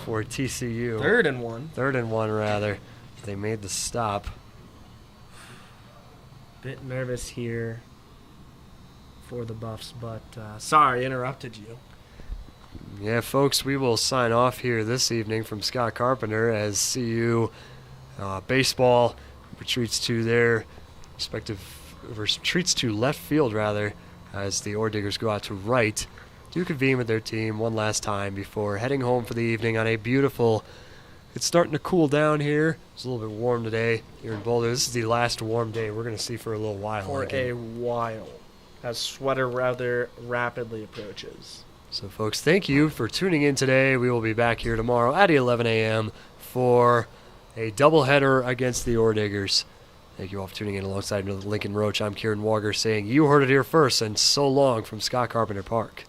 for TCU.
3rd and 1.
3rd and 1, rather. They made the stop.
Bit nervous here for the Buffs, but sorry, interrupted you.
Yeah, folks, we will sign off here this evening from Scott Carpenter as CU baseball retreats to their retreats to left field, rather, as the Orediggers go out to right to convene with their team one last time before heading home for the evening on a beautiful. It's starting to cool down here. It's a little bit warm today here in Boulder. This is the last warm day we're going to see for a little while.
For a while, as sweater weather rapidly approaches.
So, folks, thank you for tuning in today. We will be back here tomorrow at 11 a.m. for a doubleheader against the Orediggers. Thank you all for tuning in alongside another Lincoln Roach. I'm Kieran Walker saying you heard it here first, and so long from Scott Carpenter Park.